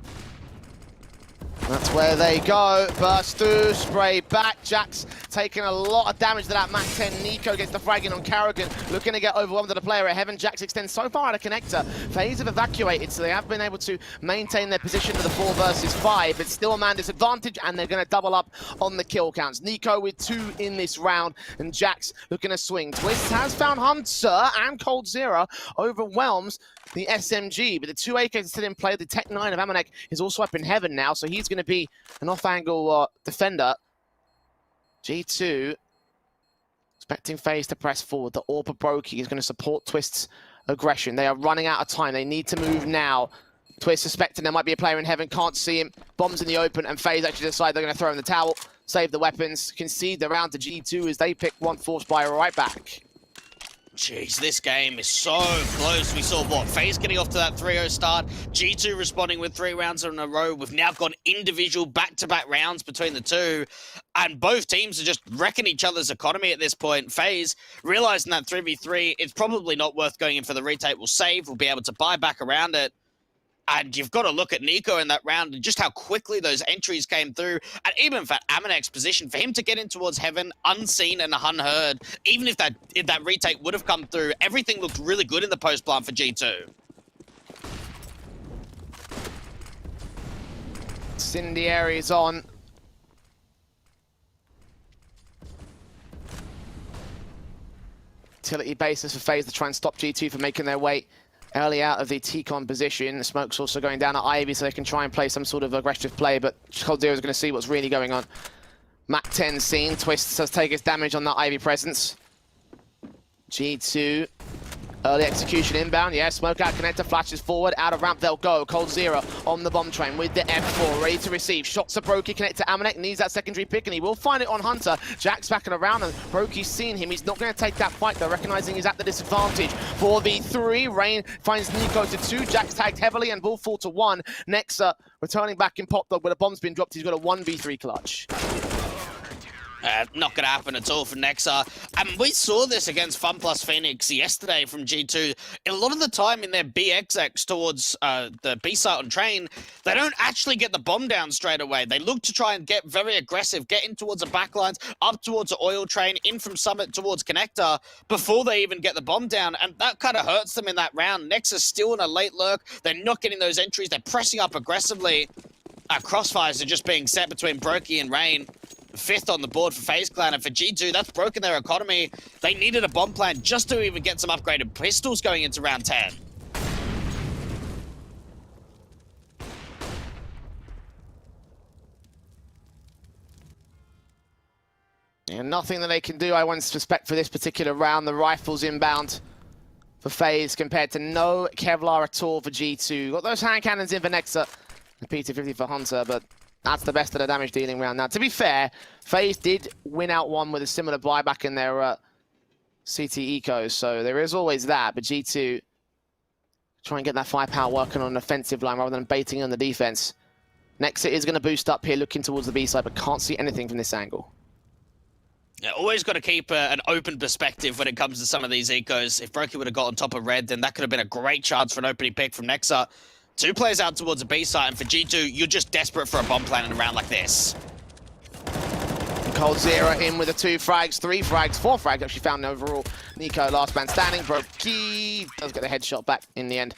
That's where they go. Burst through, spray back. Jack's taking a lot of damage to that Mac 10. Nico gets the frag in on Karrigan, looking to get overwhelmed to the player at Heaven. Jax extends so far out of connector. FaZe have evacuated, so they have been able to maintain their position to the 4 versus 5. It's still a man disadvantage, and they're going to double up on the kill counts. Nico with 2 in this round, and Jax looking to swing. Twist has found Hunter, and Cold Zero overwhelms the SMG, but the 2 AKs are still in play. The Tech 9 of Amanek is also up in heaven now, so he's going to be an off-angle defender. G2 expecting FaZe to press forward. The AWP of Brokey is going to support Twist's aggression. They are running out of time. They need to move now. Twist suspecting there might be a player in heaven, can't see him. Bombs in the open, and FaZe actually decide they're going to throw in the towel, save the weapons, concede the round to G2 as they pick one force buyer right back. Jeez, this game is so close. We saw what? FaZe getting off to that 3-0 start. G2 responding with 3 rounds in a row. We've now got individual back-to-back rounds between the two. And both teams are just wrecking each other's economy at this point. FaZe, realizing that 3v3, it's probably not worth going in for the retake. We'll save, we'll be able to buy back around it. And you've got to look at Nico in that round and just how quickly those entries came through. And even for Amanek's position, for him to get in towards heaven, unseen and unheard, even if that retake would have come through, everything looked really good in the post plant for G2. Incendiary is on. Utility basis for FaZe to try and stop G2 from making their way early out of the T-con position. The smoke's also going down at Ivy, so they can try and play some sort of aggressive play, but Cold is going to see what's really going on. Mac 10 seen. Twist does take his damage on that Ivy presence. G2. Early execution inbound. Yeah, smoke out connector, flashes forward. Out of ramp they'll go. Cold Zero on the bomb train with the M4, ready to receive. Shots of Brokey connect to Amanek. Needs that secondary pick, and he will find it on Hunter. Jack's backing around, and Brokey's seen him. He's not going to take that fight, though, recognizing he's at the disadvantage. 4v3. Rain finds Nico to 2. Jack's tagged heavily, and will fall to 1. Nexa returning back in Pop Dog, but a bomb's been dropped. He's got a 1v3 clutch. Not going to happen at all for Nexa. And we saw this against FunPlus Phoenix yesterday from G2. A lot of the time in their BXX towards the B site on train, they don't actually get the bomb down straight away. They look to try and get very aggressive, get in towards the backlines, up towards the oil train, in from Summit towards Connector, before they even get the bomb down. And that kind of hurts them in that round. Nexa's still in a late lurk. They're not getting those entries. They're pressing up aggressively. Crossfires are just being set between Brokey and Rain. 5th on the board for FaZe Clan, and for G2, that's broken their economy. They needed a bomb plant just to even get some upgraded pistols going into round 10. And nothing that they can do, I once suspect, for this particular round. The rifles inbound for FaZe compared to no Kevlar at all for G2. Got those hand cannons in for Nexa. The PT-50 for Hunter, but that's the best of the damage dealing round. Now, to be fair, FaZe did win out one with a similar buyback in their CT Ecos, so there is always that. But G2 try and get that firepower working on an offensive line rather than baiting on the defense. Nexa is going to boost up here, looking towards the B side, but can't see anything from this angle. Yeah, always got to keep an open perspective when it comes to some of these Ecos. If Brokey would have got on top of Red, then that could have been a great chance for an opening pick from Nexa. 2 players out towards the B side, and for G2, you're just desperate for a bomb plant in a round like this. Cold Zero in with the 2 frags, 3 frags, 4 frags actually found overall. Nico last man standing. Brokey does get the headshot back in the end.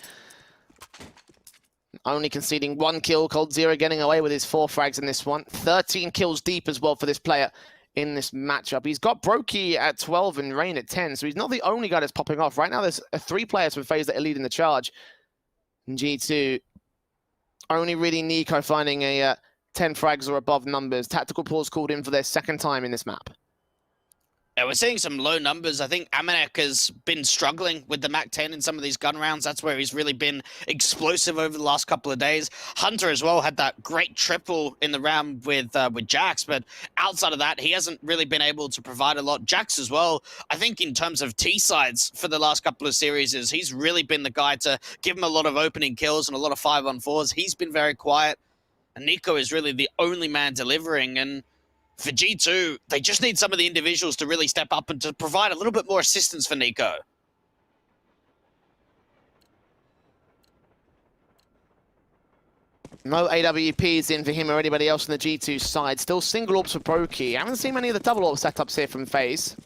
Only conceding 1 kill. Cold Zero getting away with his 4 frags in this one. 13 kills deep as well for this player in this matchup. He's got Brokey at 12 and Rain at 10, so he's not the only guy that's popping off. Right now there's 3 players from FaZe that are leading the charge. And G2, only really Nico finding a 10 frags or above numbers. Tactical pause called in for their 2nd time in this map. Yeah, we're seeing some low numbers. I think Amanek has been struggling with the Mac 10 in some of these gun rounds. That's where he's really been explosive over the last couple of days. Hunter as well had that great triple in the round with Jax, but outside of that, he hasn't really been able to provide a lot. Jax as well, I think in terms of T-sides for the last couple of series, he's really been the guy to give him a lot of opening kills and a lot of 5-on-4s. He's been very quiet, and Nico is really the only man delivering, and for G2, they just need some of the individuals to really step up and to provide a little bit more assistance for Nico. No AWPs in for him or anybody else on the G2 side. Still single orbs for Brokey. I haven't seen many of the double orb setups here from FaZe.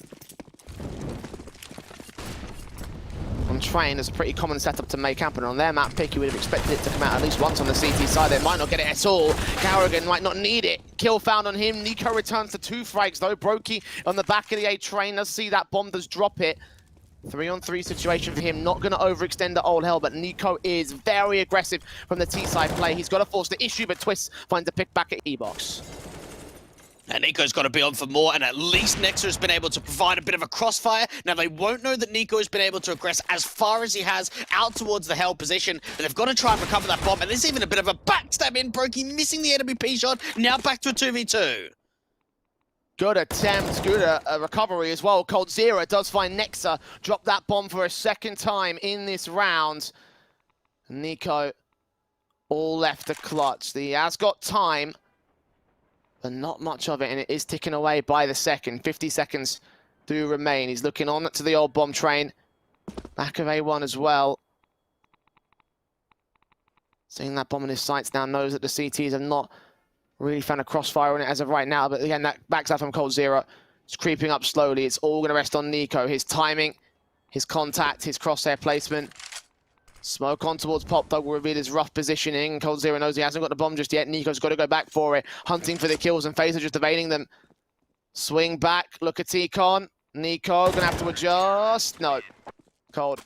On train, it's a pretty common setup to make happen. On their map pick, you would have expected it to come out at least once on the CT side. They might not get it at all. Garrigan might not need it. Kill found on him. Nico returns to 2 frags, though. Brokey on the back of the A train. Let's see that bomb does drop it. 3-on-3 situation for him, not going to overextend the old hell, but Nico is very aggressive from the T-side play. He's got to force the issue, but Twist finds a pick back at E-Box. And Nico's got to be on for more, and at least Nexa has been able to provide a bit of a crossfire. Now, they won't know that Nico has been able to aggress as far as he has out towards the hell position, but they've got to try and recover that bomb, and there's even a bit of a backstab in. Brokey missing the AWP shot, now back to a 2v2. Good attempt, good recovery as well. coldzera does find Nexa, drop that bomb for a second time in this round. Nico all left to clutch. He has got time, but not much of it, and it is ticking away by the second. 50 seconds do remain. He's looking on to the old bomb train. Back of A1 as well. Seeing that bomb in his sights now, knows that the CTs have not really found a crossfire on it as of right now, but again, that backs out from coldzera. It's creeping up slowly. It's all going to rest on Nico. His timing, his contact, his crosshair placement. Smoke on towards Pop Dog will reveal his rough positioning. coldzera knows he hasn't got the bomb just yet. Nico's got to go back for it, hunting for the kills, and FaZe are just evading them. Swing back, look at T-Con. Nico gonna have to adjust. No, Cold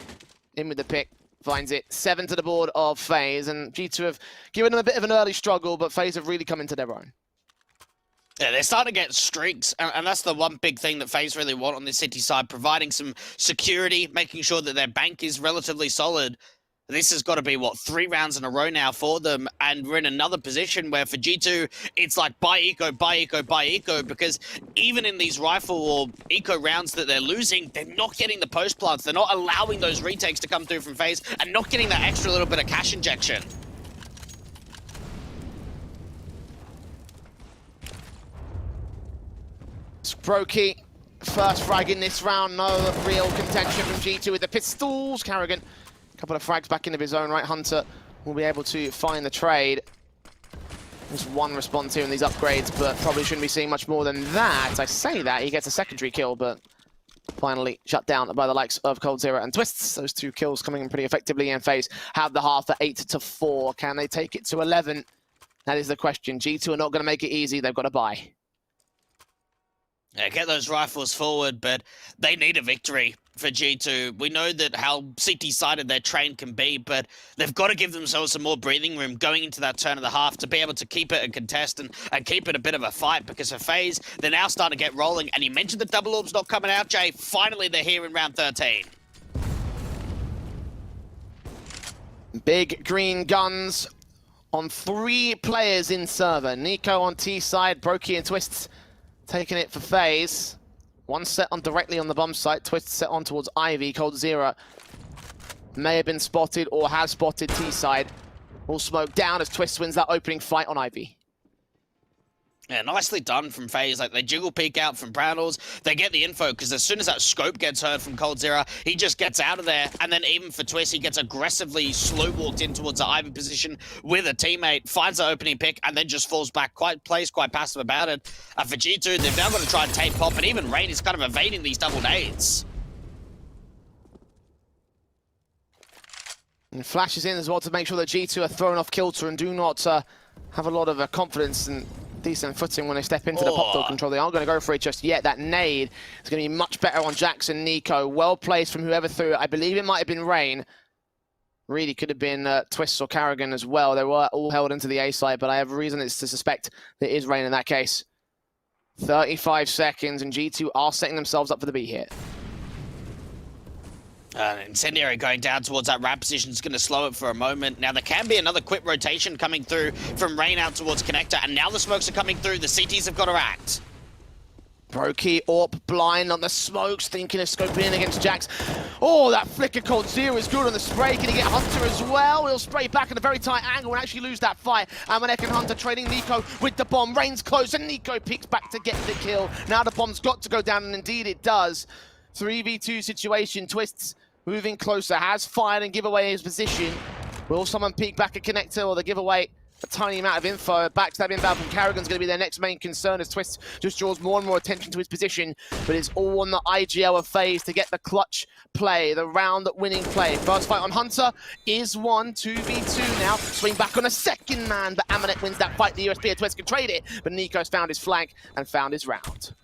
in with the pick, finds it. 7 to the board of FaZe, and G2 have given them a bit of an early struggle, but FaZe have really come into their own. Yeah, they're starting to get streaks, and that's the one big thing that FaZe really want on the City side, providing some security, making sure that their bank is relatively solid. This has got to be, what, 3 rounds in a row now for them, and we're in another position where for G2, it's like buy eco, buy eco, buy eco, because even in these rifle or eco rounds that they're losing, they're not getting the post plants, they're not allowing those retakes to come through from FaZe, and not getting that extra little bit of cash injection. Brokey, first frag in this round, no real contention from G2 with the pistols. Carrigan, a couple of frags back into his own right. Hunter will be able to find the trade. Just one response here in these upgrades, but probably shouldn't be seeing much more than that. I say that, he gets a secondary kill, but finally shut down by the likes of coldzera and Twists. Those 2 kills coming in pretty effectively, and FaZe have the half at 8-4. Can they take it to 11? That is the question. G2 are not going to make it easy. They've got to buy. Yeah, get those rifles forward, but they need a victory for G2. We know that how CT-sided their train can be, but they've got to give themselves some more breathing room going into that turn of the half to be able to keep it a contest and keep it a bit of a fight, because for FaZe, they're now starting to get rolling. And you mentioned the double orbs not coming out, Jay. Finally, they're here in round 13. Big green guns on 3 players in server. Nico on T-side, Brokey and Twists taking it for FaZe. One set on directly on the bomb site. Twist set on towards Ivy. coldzera may have been spotted or has spotted T-side. All smoke down as Twist wins that opening fight on Ivy. Yeah, nicely done from FaZe. Like, they jiggle peek out from Brownells. They get the info, because as soon as that scope gets heard from coldzera, he just gets out of there. And then even for Twist, he gets aggressively slow-walked in towards the Ivy position with a teammate, finds the opening pick, and then just falls back, plays quite passive about it. For G2, they've now got to try and take Pop, and even Rain is kind of evading these double nades. And flashes in as well to make sure that G2 are thrown off kilter and do not have a lot of confidence and decent footing when they step into the pop door control. They aren't going to go for it just yet. That nade is going to be much better on Jackson. Nico, well placed from whoever threw it. I believe it might have been Rain. Really could have been Twists or Carrigan as well. They were all held into the A site, but I have reasons to suspect that it is Rain in that case. 35 seconds, and G2 are setting themselves up for the B hit. Incendiary going down towards that ramp position is going to slow it for a moment. Now, there can be another quick rotation coming through from Rain out towards Connector, and now the smokes are coming through. The CTs have got to act. Brokey, Orp, blind on the smokes, thinking of scoping in against Jax. Oh, that flicker coldzera is good on the spray. Can he get Hunter as well? He'll spray back at a very tight angle and actually lose that fight. Amanek and Hunter trading Nico with the bomb. Rain's close, and Nico peeks back to get the kill. Now the bomb's got to go down, and indeed it does. 3v2 situation. Twists moving closer, has fired and give away his position. Will someone peek back at Connector, or they give away a tiny amount of info? Backstab inbound from Carrigan's going to be their next main concern as Twist just draws more and more attention to his position, but it's all on the IGL of FaZe to get the clutch play, the round-winning play. First fight on Hunter is won, 2v2 now. Swing back on a second man, but Amanek wins that fight. The USB of Twist can trade it, but Nico's found his flank and found his round.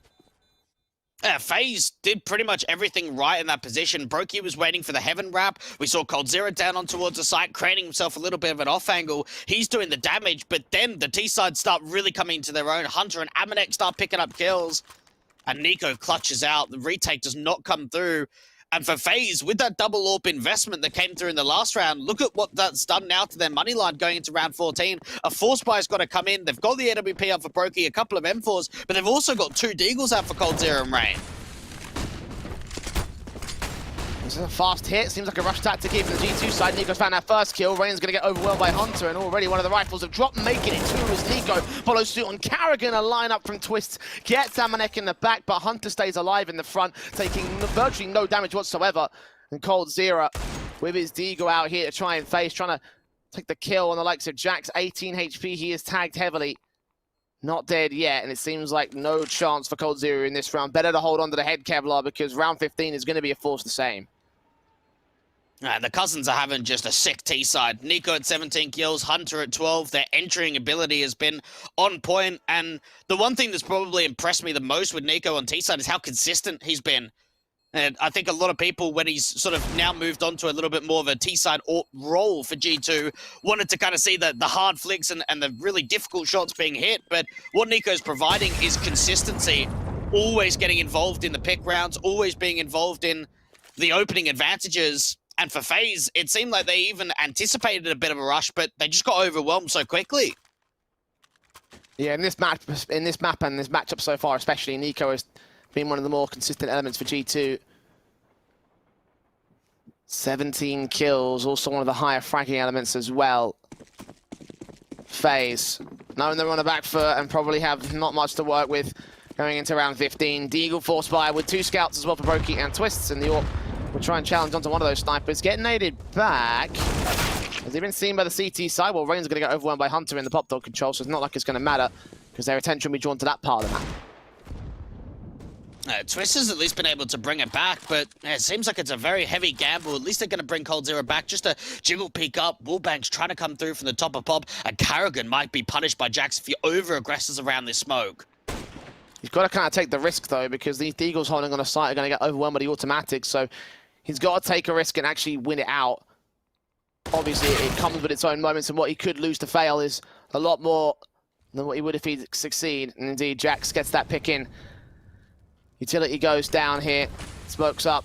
Yeah, FaZe did pretty much everything right in that position. Brokey was waiting for the heaven wrap. We saw coldzera down on towards the site, creating himself a little bit of an off angle. He's doing the damage, but then the T-side start really coming into their own. Hunter and Amanek start picking up kills, and Nico clutches out. The retake does not come through. And for FaZe, with that double AWP investment that came through in the last round, look at what that's done now to their money line going into round 14. A force buy's got to come in. They've got the AWP out for Brokey, a couple of M4s, but they've also got 2 Deagles out for coldzera and Rain. This is a fast hit. Seems like a rush tactic here from the G2 side. Nico's found that first kill. Rain's going to get overwhelmed by Hunter, and already one of the rifles have dropped, making it 2 as Nico follows suit on Carrigan. A lineup from Twists gets Amanek in the back, but Hunter stays alive in the front, taking virtually no damage whatsoever. And coldzera with his Deagle out here to try and face, trying to take the kill on the likes of Jax. 18 HP. He is tagged heavily. Not dead yet, and it seems like no chance for coldzera in this round. Better to hold on to the head, Kevlar, because round 15 is going to be a force the same. The Cousins are having just a sick T-side. Nico at 17 kills, Hunter at 12. Their entering ability has been on point, and the one thing that's probably impressed me the most with Nico on T-side is how consistent he's been. And I think a lot of people, when he's sort of now moved on to a little bit more of a T-side role for G2, wanted to kind of see the hard flicks and the really difficult shots being hit. But what Nico's providing is consistency, always getting involved in the pick rounds, always being involved in the opening advantages. And for FaZe, it seemed like they even anticipated a bit of a rush, but they just got overwhelmed so quickly. Yeah, in this map and this matchup so far, especially, Nico has been one of the more consistent elements for G2. 17 kills, also one of the higher fragging elements as well. FaZe, knowing they're on the back foot and probably have not much to work with going into round 15. Deagle force buy with 2 scouts as well for Brokey and Twists, and the AWP will try and challenge onto one of those snipers. Getting naded back. Has he been seen by the CT side? Well, Rain's going to get overwhelmed by Hunter in the pop dog control, so it's not like it's going to matter because their attention will be drawn to that part of the map. Twisters at least been able to bring it back, but it seems like it's a very heavy gamble. At least they're going to bring coldzera back. Just a jiggle peek up. Wallbang's trying to come through from the top of pop, and Carrigan might be punished by Jax if he over-aggresses around this smoke. He's got to kind of take the risk, though, because these Deagles holding on a site are going to get overwhelmed by the automatics, so he's got to take a risk and actually win it out. Obviously, it comes with its own moments, and what he could lose to fail is a lot more than what he would if he'd succeed. And indeed, Jax gets that pick in. Utility goes down here, smokes up.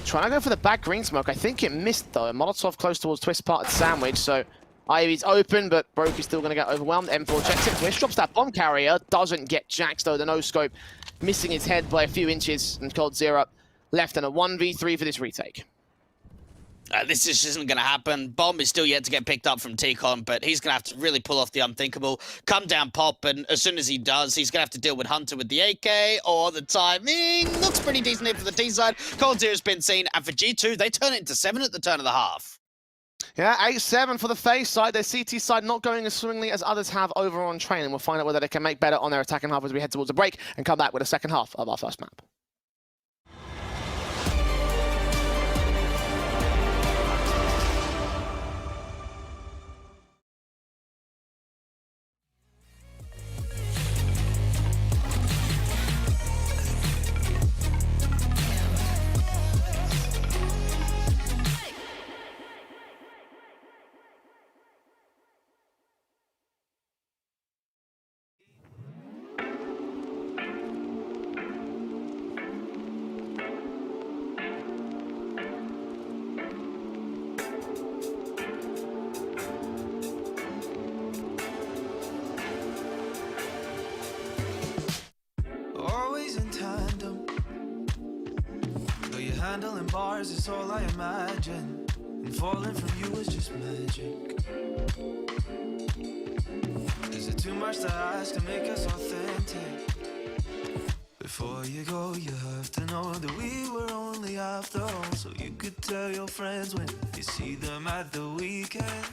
Trying to go for the back green smoke. I think it missed, though. Molotov close towards Twist part of Sandwich, so Ivy's open, but Brokey's still going to get overwhelmed. M4 checks it. Twist drops that bomb carrier. Doesn't get Jax, though. The no-scope missing his head by a few inches, and coldzera left in a 1v3 for this retake. This just isn't going to happen. Bomb is still yet to get picked up from T-Con, but he's going to have to really pull off the unthinkable. Come down pop, and as soon as he does, he's going to have to deal with Hunter with the AK, or the timing looks pretty decent here for the T-side. coldzera's been seen, and for G2, they turn it into 7 at the turn of the half. Yeah, 8-7 for the FaZe side. Their CT side not going as swimmingly as others have over on training. We'll find out whether they can make better on their attacking half as we head towards a break and come back with the second half of our first map. Always in tandem. Though you're handling bars, it's all I imagine. And falling from you is just magic. Is it too much to ask to make us authentic? Before you go, you have to know that we were only after all, so you could tell your friends when you see them at the weekend.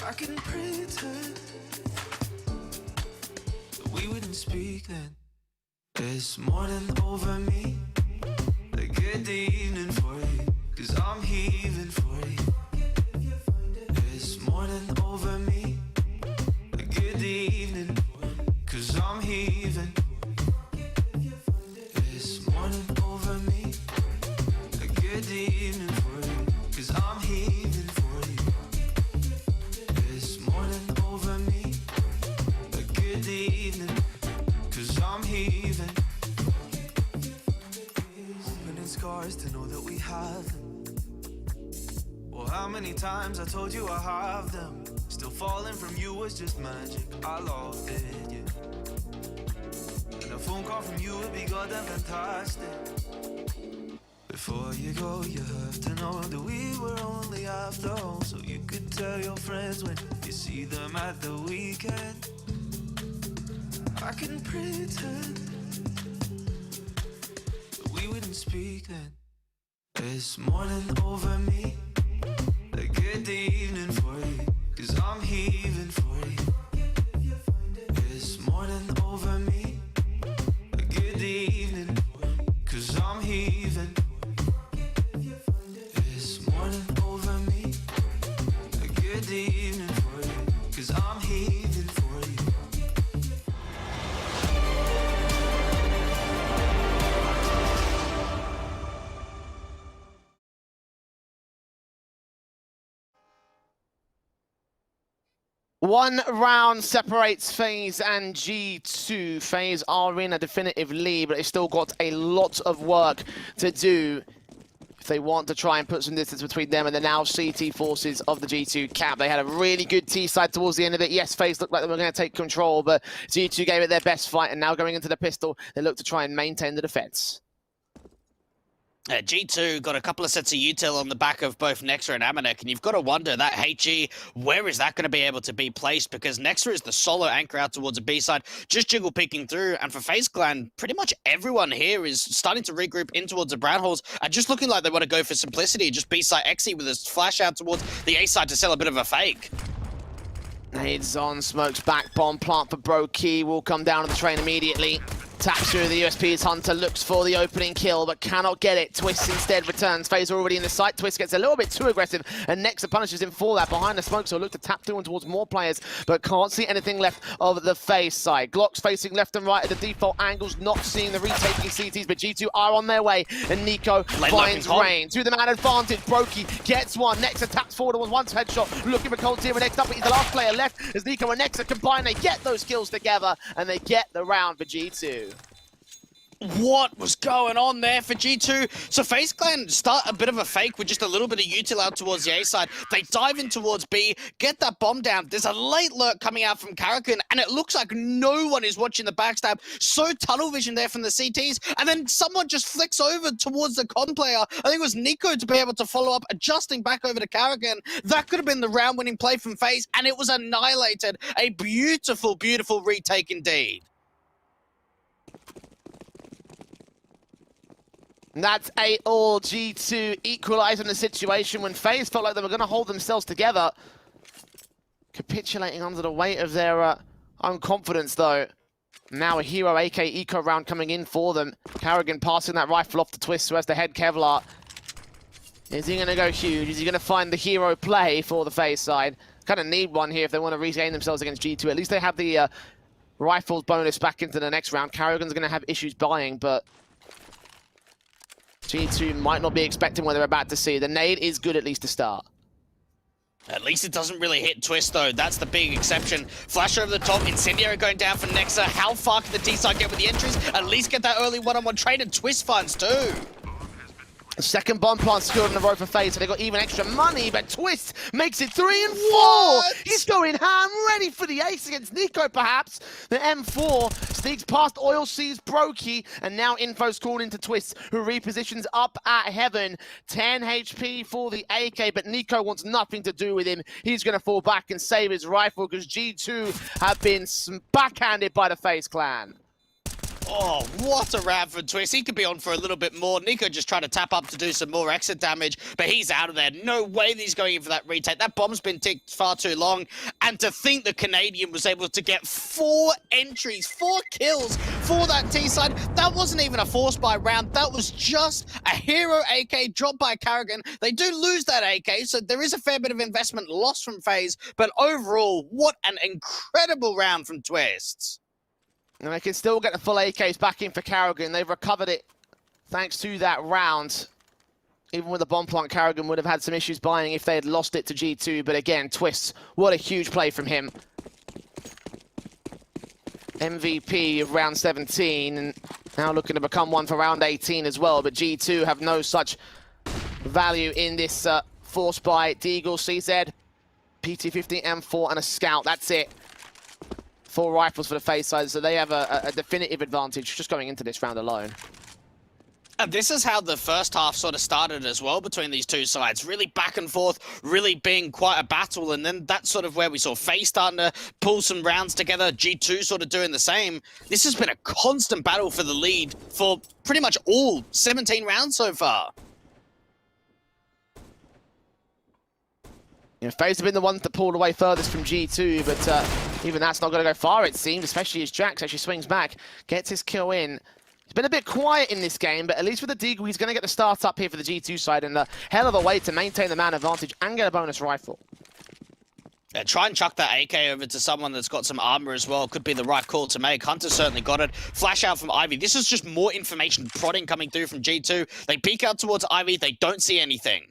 I can pretend that we wouldn't speak then. It's morning over me. A good evening for you, 'cause I'm heaving for you. It's morning over me. A good evening, 'cause I'm heaving. good evening for you, cause I'm heaving for you. This morning over me, a good evening, cause I'm heaving. Opening scars to know that we have them. Well, how many times I told you I have them. Still falling from you was just magic, I loved it, yeah. And a phone call from you would be goddamn fantastic. Before you go, you have to know that we were only after home, so you could tell your friends when you see them at the weekend. I can pretend that we wouldn't speak then. This morning over me, a good evening for you, cause I'm heaving for you. This morning over me, a good evening, cause I'm heaving. This morning over me, a good evening for you, cause I'm heaving for you. One round separates FaZe and G2. FaZe are in a definitive lead, but they've still got a lot of work to do if they want to try and put some distance between them and the now CT forces of the G2 camp. They had a really good T side towards the end of it. Yes, FaZe looked like they were going to take control, but G2 gave it their best fight, and now going into the pistol, they look to try and maintain the defense. G2 got a couple of sets of util on the back of both Nexa and Amanek, and you've got to wonder, that HE, where is that going to be able to be placed? Because Nexa is the solo anchor out towards a B side, just jiggle peeking through, and for FaZe Clan, pretty much everyone here is starting to regroup in towards the brown holes, and just looking like they want to go for simplicity, just B side Xe with his flash out towards the A side to sell a bit of a fake. Nades on, smokes back, bomb plant for Bro-Key, will come down on the train immediately. Taps through the USP's Hunter, looks for the opening kill, but cannot get it. Twist instead returns. FaZe already in the site. Twist gets a little bit too aggressive, and Nexa punishes him for that. Behind the smoke, so look to tap through and towards more players, but can't see anything left of the FaZe side. Glocks facing left and right at the default angles, not seeing the retaking CTs, but G2 are on their way, and Nico finds Rain. To the man advantage, Bro-Key gets one. Nexa taps forward and one headshot, looking for Cold Tear next up, but he's the last player left, as Nico and Nexa combine. They get those kills together, and they get the round for G2. What was going on there for G2? So FaZe Clan start a bit of a fake with just a little bit of util out towards the A side. They dive in towards B, get that bomb down. There's a late lurk coming out from Karakin, and it looks like no one is watching the backstab. So tunnel vision there from the CTs, and then someone just flicks over towards the con player. I think it was Nico to be able to follow up, adjusting back over to Karakin. That could have been the round-winning play from FaZe, and it was annihilated. A beautiful, beautiful retake indeed. That's 8-all. G2 equalising the situation when FaZe felt like they were going to hold themselves together. Capitulating under the weight of their own confidence, though. Now a Hero AK Eco round coming in for them. Carrigan passing that rifle off to Twist, who has the head Kevlar. Is he going to go huge? Is he going to find the hero play for the FaZe side? Kind of need one here if they want to regain themselves against G2. At least they have the rifles bonus back into the next round. Carrigan's going to have issues buying, but G2 might not be expecting what they're about to see. The nade is good at least to start. At least it doesn't really hit Twist, though. That's the big exception. Flash over the top. Incendiary going down for Nexa. How far can the T-side get with the entries? At least get that early one-on-one trade, and Twist funds, too. The second bomb plant secured in a row for FaZe, so they got even extra money, but Twist makes it 3 and 4! He's going ham, ready for the ace against Nico, perhaps. The M4 sneaks past Oil, sees Bro-Key, and now info's called into Twist, who repositions up at Heaven. 10 HP for the AK, but Nico wants nothing to do with him. He's going to fall back and save his rifle, because G2 have been backhanded by the FaZe clan. Oh, what a round for Twist. He could be on for a little bit more. Nico just trying to tap up to do some more exit damage, but he's out of there. No way that he's going in for that retake. That bomb's been ticked far too long. And to think the Canadian was able to get 4 entries, 4 kills for that T-side, that wasn't even a force buy round. That was just a hero AK dropped by Carrigan. They do lose that AK, so there is a fair bit of investment lost from FaZe, but overall, what an incredible round from Twist. And they can still get the full AKs back in for Carrigan. They've recovered it thanks to that round. Even with the bomb plant, Carrigan would have had some issues buying if they had lost it to G2. But again, Twists, what a huge play from him. MVP of round 17, and now looking to become one for round 18 as well. But G2 have no such value in this force buy. Deagle, CZ, PT-50, M4, and a Scout. That's it. 4 rifles for the FaZe side, so they have a definitive advantage just going into this round alone. And this is how the first half sort of started as well between these two sides. Really back and forth, really being quite a battle. And then that's sort of where we saw FaZe starting to pull some rounds together, G2 sort of doing the same. This has been a constant battle for the lead for pretty much all 17 rounds so far. You know, FaZe have been the ones that pulled away furthest from G2, but even that's not going to go far, it seems, especially as Jax actually swings back, gets his kill in. He's been a bit quiet in this game, but at least with the Deagle, he's going to get the start up here for the G2 side, and a hell of a way to maintain the man advantage and get a bonus rifle. Yeah, try and chuck that AK over to someone that's got some armor as well. Could be the right call to make. Hunter certainly got it. Flash out from Ivy. This is just more information prodding coming through from G2. They peek out towards Ivy. They don't see anything.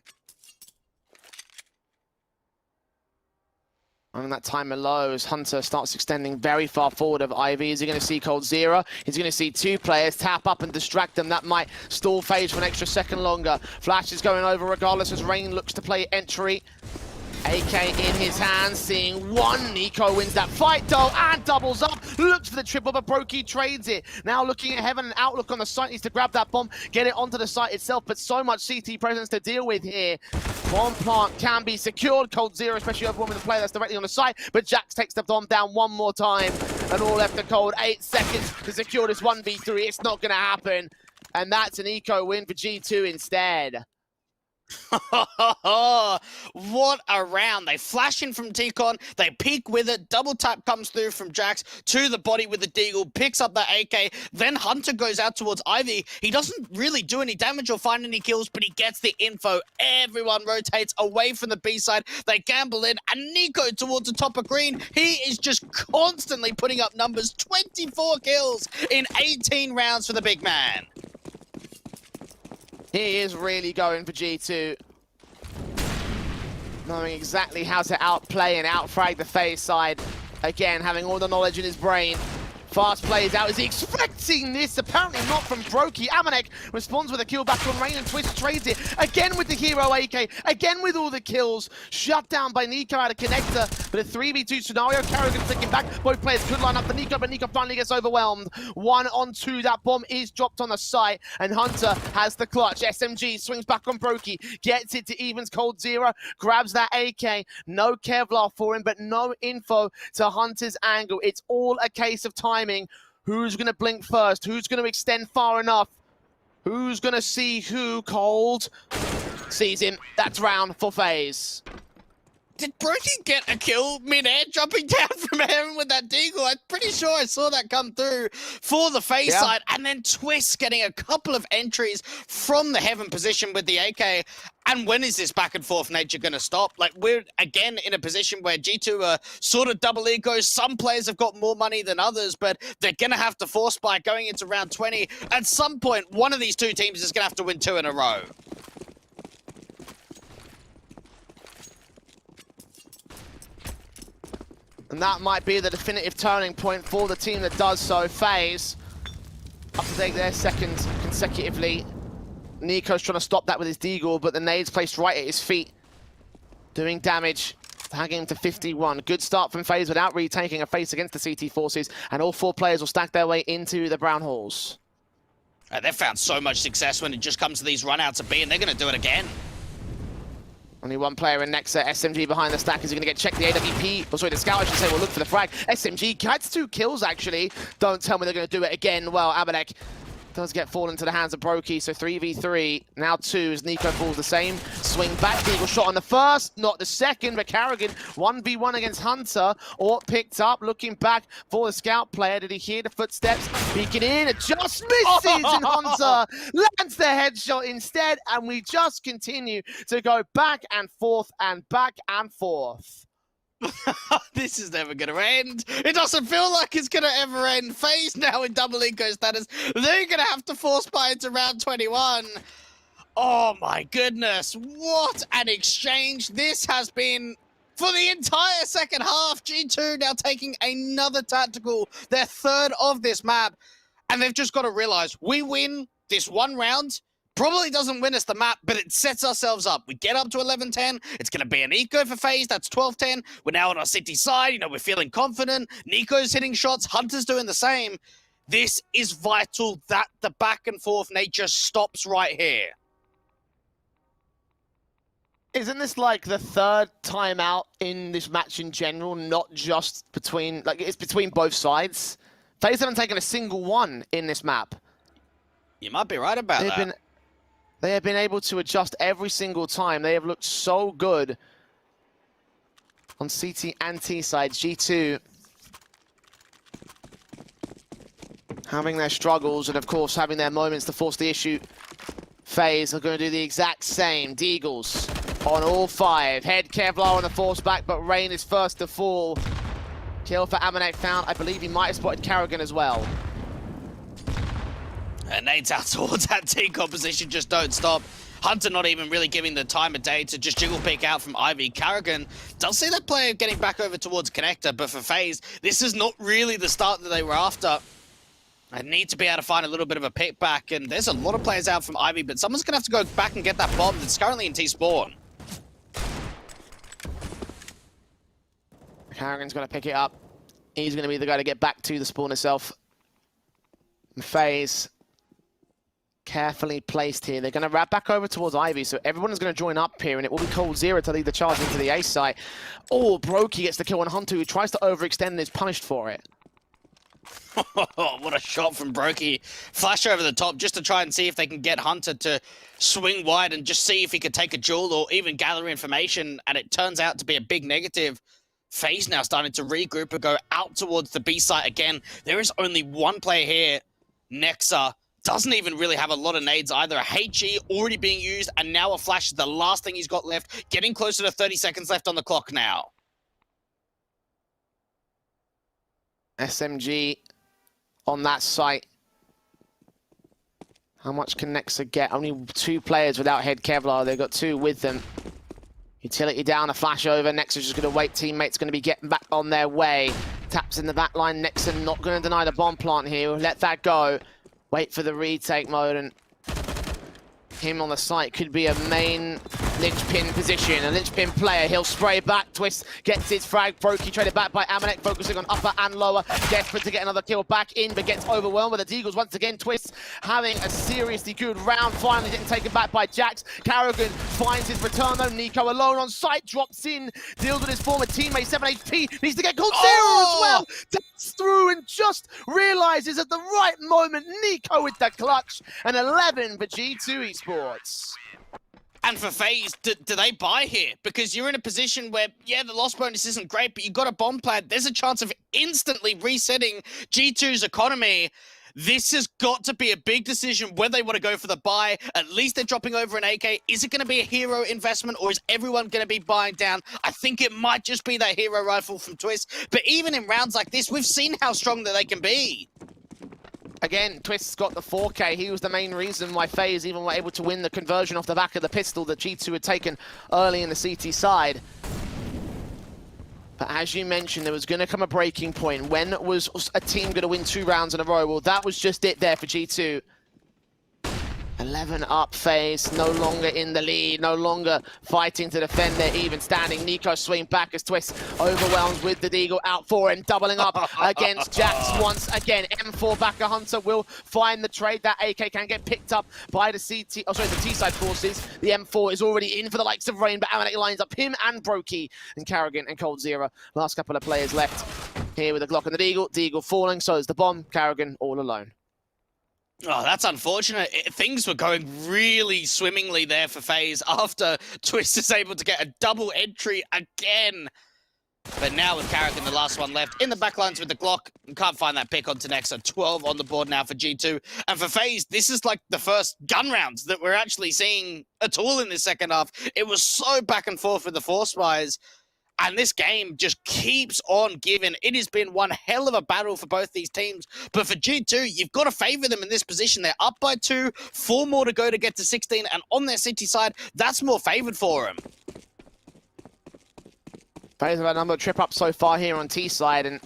And that timer low as Hunter starts extending very far forward of Ivy. Is he going to see coldzera? He's going to see 2 players tap up and distract them. That might stall FaZe for an extra second longer. Flash is going over regardless as Rain looks to play entry. AK in his hands, seeing 1. Nico wins that fight though and doubles up. Looks for the triple, but Brokey trades it. Now looking at Heaven, and outlook on the site needs to grab that bomb, get it onto the site itself, but so much CT presence to deal with here. Bomb plant can be secured. coldzera, especially over one with the player that's directly on the site, but Jax takes the bomb down one more time. And all left to Cold. 8 seconds to secure this 1v3. It's not going to happen. And that's an eco win for G2 instead. What a round. They flash in from T-Con, they peek with it, double tap comes through from Jax to the body with the Deagle, picks up that AK, then Hunter goes out towards Ivy. He doesn't really do any damage or find any kills, but he gets the info. Everyone rotates away from the B side, they gamble in, and Nico towards the top of green. He is just constantly putting up numbers. 24 kills in 18 rounds for the big man. He is really going for G2. Knowing exactly how to outplay and outfrag the FaZe side. Again, having all the knowledge in his brain. Fast plays out. Is he expecting this? Apparently not from Brokey. Amanek responds with a kill back on Rain, and Twist trades it. Again with the hero AK. Again with all the kills. Shut down by Nico out of connector. But a 3v2 scenario. Carrigan flicking back. Both players could line up for Nico, but Nico finally gets overwhelmed. 1 on 2. That bomb is dropped on the site. And Hunter has the clutch. SMG swings back on Brokey. Gets it to evens. coldzera. Grabs that AK. No Kevlar for him, but no info to Hunter's angle. It's all a case of timing. Who's going to blink first? Who's going to extend far enough? Who's going to see who? Cold sees him. That's round for FaZe. Did Brokey get a kill mid-air jumping down from heaven with that Deagle? I'm pretty sure I saw that come through for the FaZe side. And then Twist getting a couple of entries from the heaven position with the AK. And when is this back and forth nature going to stop? Like, we're again in a position where G2 are sort of double egos. Some players have got more money than others, but they're going to have to force buy going into round 20. At some point, one of these two teams is going to have to win 2 in a row. And that might be the definitive turning point for the team that does so. FaZe up to take their second consecutively. Nico's trying to stop that with his Deagle, but the nade's placed right at his feet, doing damage, tagging him to 51. Good start from FaZe without retaking a face against the CT forces, and all 4 players will stack their way into the brown halls. They've found so much success when it just comes to these runouts of B, and they're going to do it again. Only 1 player in Nexa. SMG behind the stack. Is he going to get checked? The AWP, oh sorry, the scout I should say, will look for the frag. SMG gets 2 kills actually. Don't tell me they're going to do it again. Well, Amanek does get fallen into the hands of Brokey, so 3v3, now 2 as Nico falls the same. Swing back, Deagle shot on the first, not the second, but Carrigan 1v1 against Hunter, or picked up, looking back for the scout player. Did he hear the footsteps? Peeking in, it just misses, and Hunter lands the headshot instead, and we just continue to go back and forth and back and forth. This is never going to end. It doesn't feel like it's going to ever end. FaZe now in double eco status. They're going to have to force buy into round 21. Oh my goodness, what an exchange this has been for the entire second half. G2 now taking another tactical, their third of this map, and they've just got to realize we win this one round. Probably doesn't win us the map, but it sets ourselves up. We get up to 11-10. It's going to be an eco for FaZe. That's 12-10. We're now on our city side. You know, we're feeling confident. Nico's hitting shots. Hunter's doing the same. This is vital that the back and forth nature stops right here. Isn't this like the third timeout in this match in general, not just between, like, it's between both sides? FaZe haven't taken a single one in this map. You might be right about that. They have been able to adjust every single time. They have looked so good on CT and T side. G2 having their struggles and, of course, having their moments to force the issue. FaZe are going to do the exact same. Deagles on all 5. Head Kevlar on the force back, but Rain is first to fall. Kill for Amanek found. I believe he might have spotted Karrigan as well. And nades out towards that team composition, just don't stop. Hunter not even really giving the time of day to just jiggle pick out from Ivy. Karrigan does see that player getting back over towards Connector, but for FaZe, this is not really the start that they were after. I need to be able to find a little bit of a pick back, and there's a lot of players out from Ivy, but someone's going to have to go back and get that bomb that's currently in T-spawn. Karrigan's going to pick it up. He's going to be the guy to get back to the spawn itself. FaZe carefully placed here. They're going to wrap back over towards Ivy, so everyone is going to join up here, and it will be Cold0 to lead the charge into the A site. Oh, Brokey gets the kill on Hunter, who tries to overextend and is punished for it. What a shot from Brokey. Flash over the top just to try and see if they can get Hunter to swing wide and just see if he could take a duel or even gather information, and it turns out to be a big negative. FaZe now starting to regroup and go out towards the B site again. There is only one player here. Nexa doesn't even really have a lot of nades either. A HE already being used, and now a flash is the last thing he's got left. Getting closer to 30 seconds left on the clock now. SMG on that site. How much can Nexa get? Only 2 players without head Kevlar. They've got 2 with them. Utility down, a flash over. Nexa's just going to wait. Teammates going to be getting back on their way. Taps in the back line. Nexa not going to deny the bomb plant here. We'll let that go. Wait for the retake mode, and him on the site could be a main linchpin position. A linchpin player. He'll spray back. Twist gets his frag. Brokey traded back by Amanek, focusing on upper and lower. Desperate to get another kill back in, but gets overwhelmed with the Deagles once again. Twist having a seriously good round. Finally getting taken back by Jax. Karrigan finds his return though. Nico alone on site, drops in, deals with his former teammate. 7 HP, needs to get Cold0 as well. Taps through and just realizes at the right moment, Nico with the clutch. And 11 for G2 Esports. And for FaZe, do they buy here? Because you're in a position where, yeah, the loss bonus isn't great, but you've got a bomb plant. There's a chance of instantly resetting G2's economy. This has got to be a big decision whether they want to go for the buy. At least they're dropping over an AK. Is it going to be a hero investment, or is everyone going to be buying down? I think it might just be that hero rifle from Twist. But even in rounds like this, we've seen how strong that they can be. Again, Twist's got the 4K. He was the main reason why FaZe even were able to win the conversion off the back of the pistol that G2 had taken early in the CT side. But as you mentioned, there was going to come a breaking point. When was a team going to win 2 rounds in a row? Well, that was just it there for G2. 11 up. FaZe, no longer in the lead, no longer fighting to defend their even standing. Nico swing back as Twist overwhelms with the Deagle out for him, doubling up against Jax once again. M4 backer Hunter will find the trade. That AK can get picked up by the the T-side forces. The M4 is already in for the likes of Rain, but Amanek lines up him and Brokey and Karrigan and Cold0. Last couple of players left here with the Glock and the Deagle. Deagle falling, so is the bomb. Karrigan all alone. Oh, that's unfortunate. Things were going really swimmingly there for FaZe after Twist is able to get a double entry again. But now with Karrigan, the last one left, in the backlines with the Glock, and can't find that pick onto Nexa. 12 on the board now for G2. And for FaZe, this is like the first gun rounds that we're actually seeing at all in this second half. It was so back and forth with the force buys. And this game just keeps on giving. It has been one hell of a battle for both these teams. But for G2, you've got to favor them in this position. They're up by 2, 4 more to go to get to 16. And on their city side, that's more favored for them. FaZe have had a number of trip-ups so far here on T side. And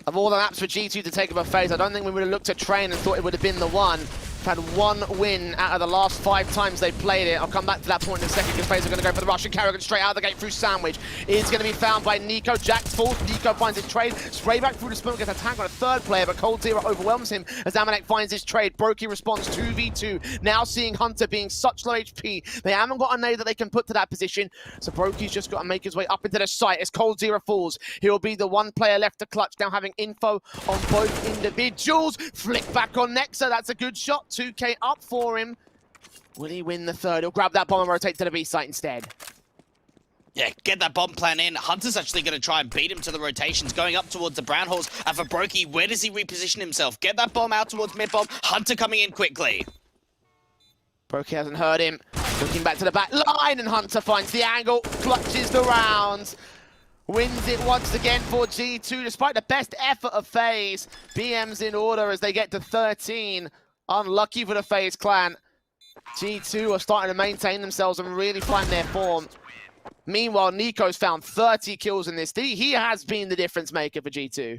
of all the maps for G2 to take over FaZe, I don't think we would have looked at Train and thought it would have been the one. Had one win out of the last 5 times they played it. I'll come back to that point in a second because FaZe are going to go for the rush, and Carrigan straight out of the gate through Sandwich is going to be found by Nico. Jax falls, Nico finds his trade, spray back through the smoke, gets a tag on a third player, but Cold Zero overwhelms him as Amanek finds his trade. Brokey responds 2v2. Now seeing Hunter being such low HP, they haven't got a nade that they can put to that position, so Brokey's just got to make his way up into the site as Cold Zero falls. He'll be the one player left to clutch, now having info on both individuals. Flick back on Nexa, that's a good shot. 2k up for him. Will he win the third? He'll grab that bomb and rotate to the B site instead. Yeah, get that bomb plan in. Hunter's actually going to try and beat him to the rotations, going up towards the brown horse. And for Brokey, where does he reposition himself? Get that bomb out towards mid bomb. Hunter coming in quickly. Brokey hasn't heard him. Looking back to the back line, and Hunter finds the angle, clutches the rounds. Wins it once again for G2, despite the best effort of FaZe. BM's in order as they get to 13. Unlucky for the FaZe clan. G2 are starting to maintain themselves and really find their form. Meanwhile, Nico's found 30 kills in this. He has been the difference maker for G2.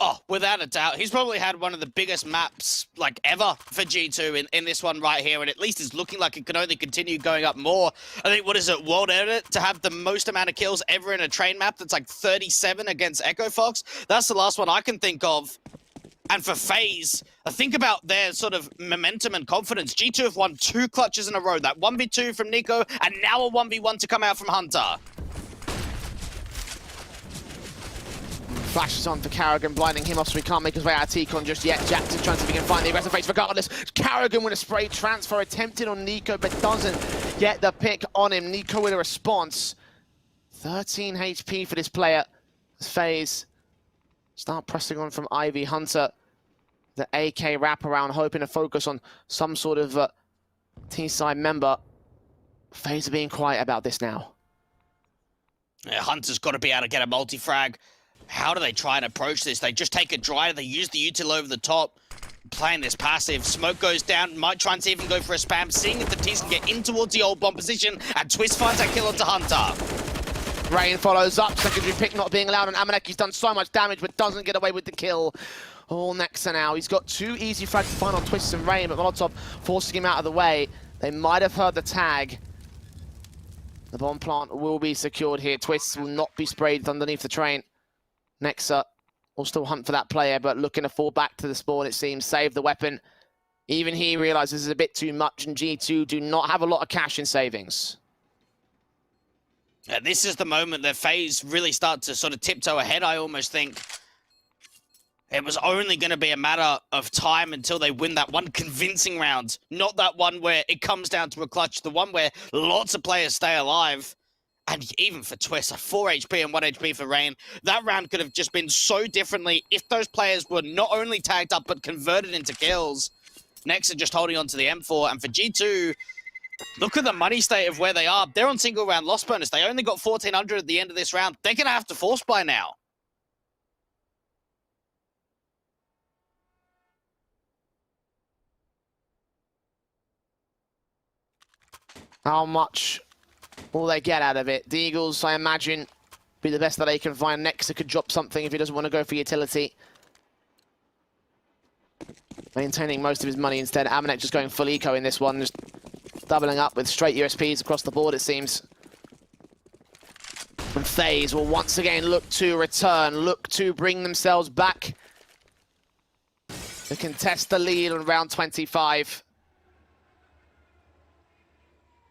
Oh, without a doubt. He's probably had one of the biggest maps, like, ever for G2 in this one right here, and at least it's looking like it can only continue going up more. I think, what is it, World Edit, to have the most amount of kills ever in a train map that's like 37 against Echo Fox? That's the last one I can think of. And for FaZe, think about their sort of momentum and confidence. G2 have won 2 clutches in a row. That 1v2 from Nico, and now a 1v1 to come out from Hunter. Flashes on for Carrigan, blinding him off so he can't make his way out of T-Con just yet. Jackson trying to see if he can find the aggressive face regardless. Carrigan with a spray transfer attempted on Nico, but doesn't get the pick on him. Nico with a response. 13 HP for this player. As FaZe start pressing on from Ivy. Hunter, the AK wraparound, hoping to focus on some sort of T-side member. FaZe are being quiet about this now. Yeah, Hunter's got to be able to get a multi-frag. How do they try and approach this? They just take a dry, they use the util over the top, playing this passive. Smoke goes down, might try and see if he can go for a spam, seeing if the T's can get in towards the old bomb position, and Twist finds that kill onto Hunter. Rain follows up, secondary pick not being allowed on Amanek. He's done so much damage, but doesn't get away with the kill. All Nexa now. He's got 2 easy frags to find on Twist and Rain, but Molotov forcing him out of the way. They might have heard the tag. The bomb plant will be secured here. Twist will not be sprayed underneath the train. Nexa will still hunt for that player, but looking to fall back to the spawn, it seems. Save the weapon. Even he realizes this is a bit too much, and G2 do not have a lot of cash in savings. Yeah, this is the moment that FaZe really start to sort of tiptoe ahead, I almost think. It was only going to be a matter of time until they win that one convincing round. Not that one where it comes down to a clutch, the one where lots of players stay alive. And even for Twist, a 4 HP and 1 HP for Rain, that round could have just been so differently if those players were not only tagged up, but converted into kills. Nexa just holding on to the M4, and for G2, look at the money state of where they are. They're on single round loss bonus. They only got 1,400 at the end of this round. They're going to have to force by now. How much will they get out of it? The Eagles, I imagine, be the best that they can find. Nexa could drop something if he doesn't want to go for utility. Maintaining most of his money instead. Amanek just going full eco in this one, just doubling up with straight USPs across the board, it seems. And FaZe will once again look to return, look to bring themselves back to contest the lead on round 25.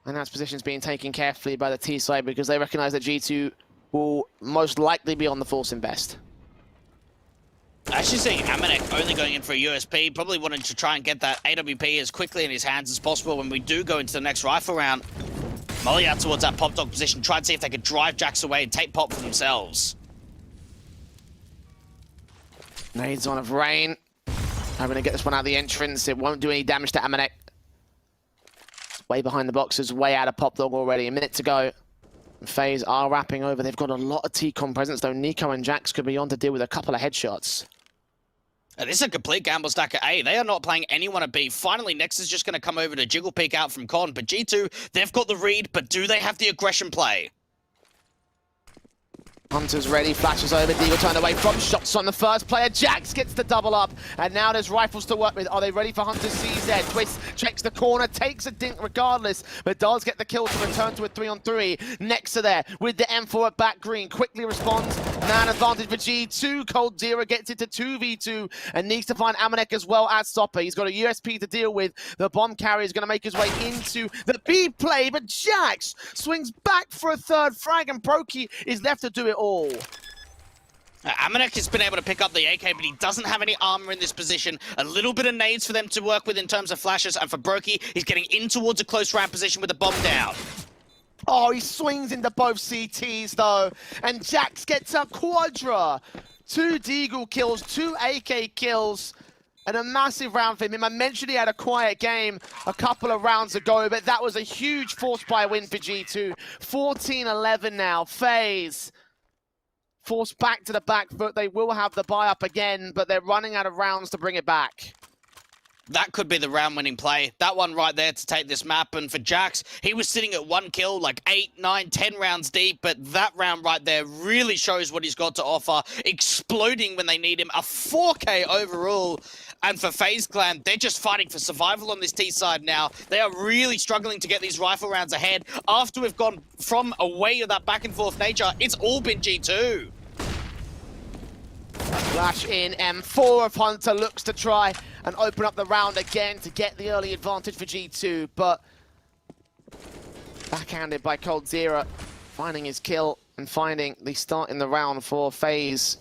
And that's positions being taken carefully by the T side because they recognize that G2 will most likely be on the force invest. Actually seeing Amanek only going in for a USP, probably wanting to try and get that AWP as quickly in his hands as possible when we do go into the next rifle round. Molly out towards that pop dog position, try and see if they could drive Jax away and take pop for themselves. Nades on of Rain. I'm going to get this one out of the entrance. It won't do any damage to Amanek. Way behind the boxes, way out of pop dog already. A minute to go. FaZe are wrapping over. They've got a lot of T-Con presence, though. Nico and Jax could be on to deal with a couple of headshots. And this is a complete gamble stack at A. They are not playing anyone at B. Finally, Nex is just going to come over to jiggle peek out from Con. But G2, they've got the read, but do they have the aggression play? Hunter's ready, flashes over, Deagle turned away from shots on the first player. Jax gets the double up, and now there's rifles to work with. Are they ready for Hunter's CZ? Twist checks the corner, takes a dink regardless, but does get the kill to return to a 3-on-3. Nexa there with the M4 at back green, quickly responds. Man advantage for G2. coldzera gets it to 2v2 and needs to find Amanek as well as Stopper. He's got a USP to deal with. The bomb carrier is going to make his way into the B play, but Jax swings back for a third frag, and Brokey is left to do it all. Amanek has been able to pick up the AK, but he doesn't have any armor in this position. A little bit of nades for them to work with in terms of flashes, and for Brokey, he's getting in towards a close round position with the bomb down. Oh, he swings into both CTs though, and Jax gets a quadra. 2 Deagle kills, 2 AK kills, and a massive round for him. I mentioned he had a quiet game a couple of rounds ago, but that was a huge force buy win for G2. 14-11 now. FaZe forced back to the back foot. They will have the buy up again, but they're running out of rounds to bring it back. That could be the round-winning play. That one right there to take this map. And for Jax, he was sitting at 1 kill, like 8, 9, 10 rounds deep. But that round right there really shows what he's got to offer. Exploding when they need him. A 4K overall. And for FaZe Clan, they're just fighting for survival on this T side now. They are really struggling to get these rifle rounds ahead. After we've gone from a way of that back-and-forth nature, it's all been G2. Flash in, M4 of Hunter looks to try and open up the round again to get the early advantage for G2, but backhanded by coldzera, finding his kill and finding the start in the round for FaZe.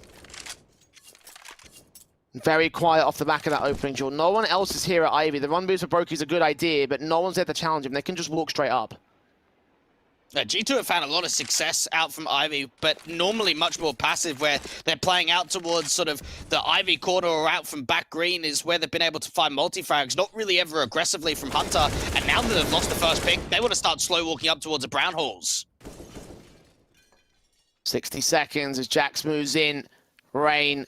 Very quiet off the back of that opening duel. No one else is here at Ivy. The run boost for Brokey is a good idea, but no one's there to challenge him. They can just walk straight up. G2 have found a lot of success out from Ivy, but normally much more passive, where they're playing out towards sort of the Ivy corner or out from back green is where they've been able to find multi-frags, not really ever aggressively from Hunter. And now that they've lost the first pick, they want to start slow walking up towards the brown halls. 60 seconds as Jax moves in. Rain.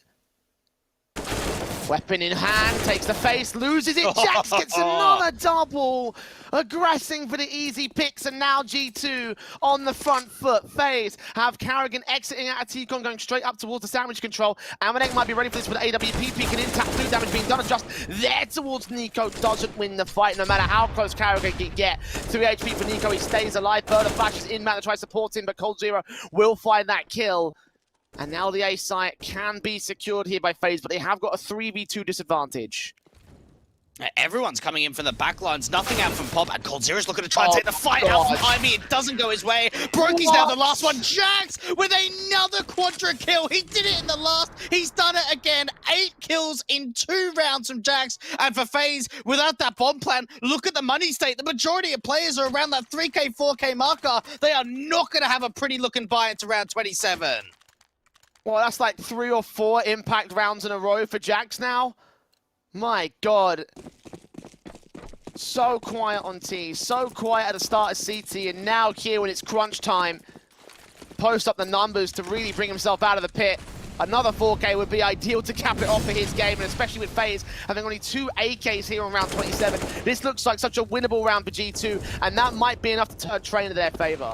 Weapon in hand, takes the face, loses it. Jax gets another double. Aggressing for the easy picks, and now G2 on the front foot. FaZe have Karrigan exiting out of T-Con, going straight up towards the sandwich control. Amanek might be ready for this with AWP peeking in, tap 2 damage being done, just there towards Nico. Doesn't win the fight, no matter how close Karrigan can get. 3 HP for Nico, he stays alive. Further flashes in, man to try to support him, but coldzera will find that kill. And now the A site can be secured here by FaZe, but they have got a 3v2 disadvantage. Everyone's coming in from the back lines. Nothing out from Pop, and coldzera's looking to try and take the fight out from Ivy. It doesn't go his way. Brokey's now the last one. Jax with another quadra kill. He did it in the last. He's done it again. 8 kills in 2 rounds from Jax. And for FaZe, without that bomb plan, look at the money state. The majority of players are around that 3K, 4K marker. They are not going to have a pretty looking buy into round 27. Well, that's like 3 or 4 impact rounds in a row for Jax now. My God. So quiet on T, so quiet at the start of CT, and now here when it's crunch time, post up the numbers to really bring himself out of the pit. Another 4K would be ideal to cap it off for his game, and especially with FaZe having only 2 AKs here on round 27. This looks like such a winnable round for G2, and that might be enough to turn train in their favor.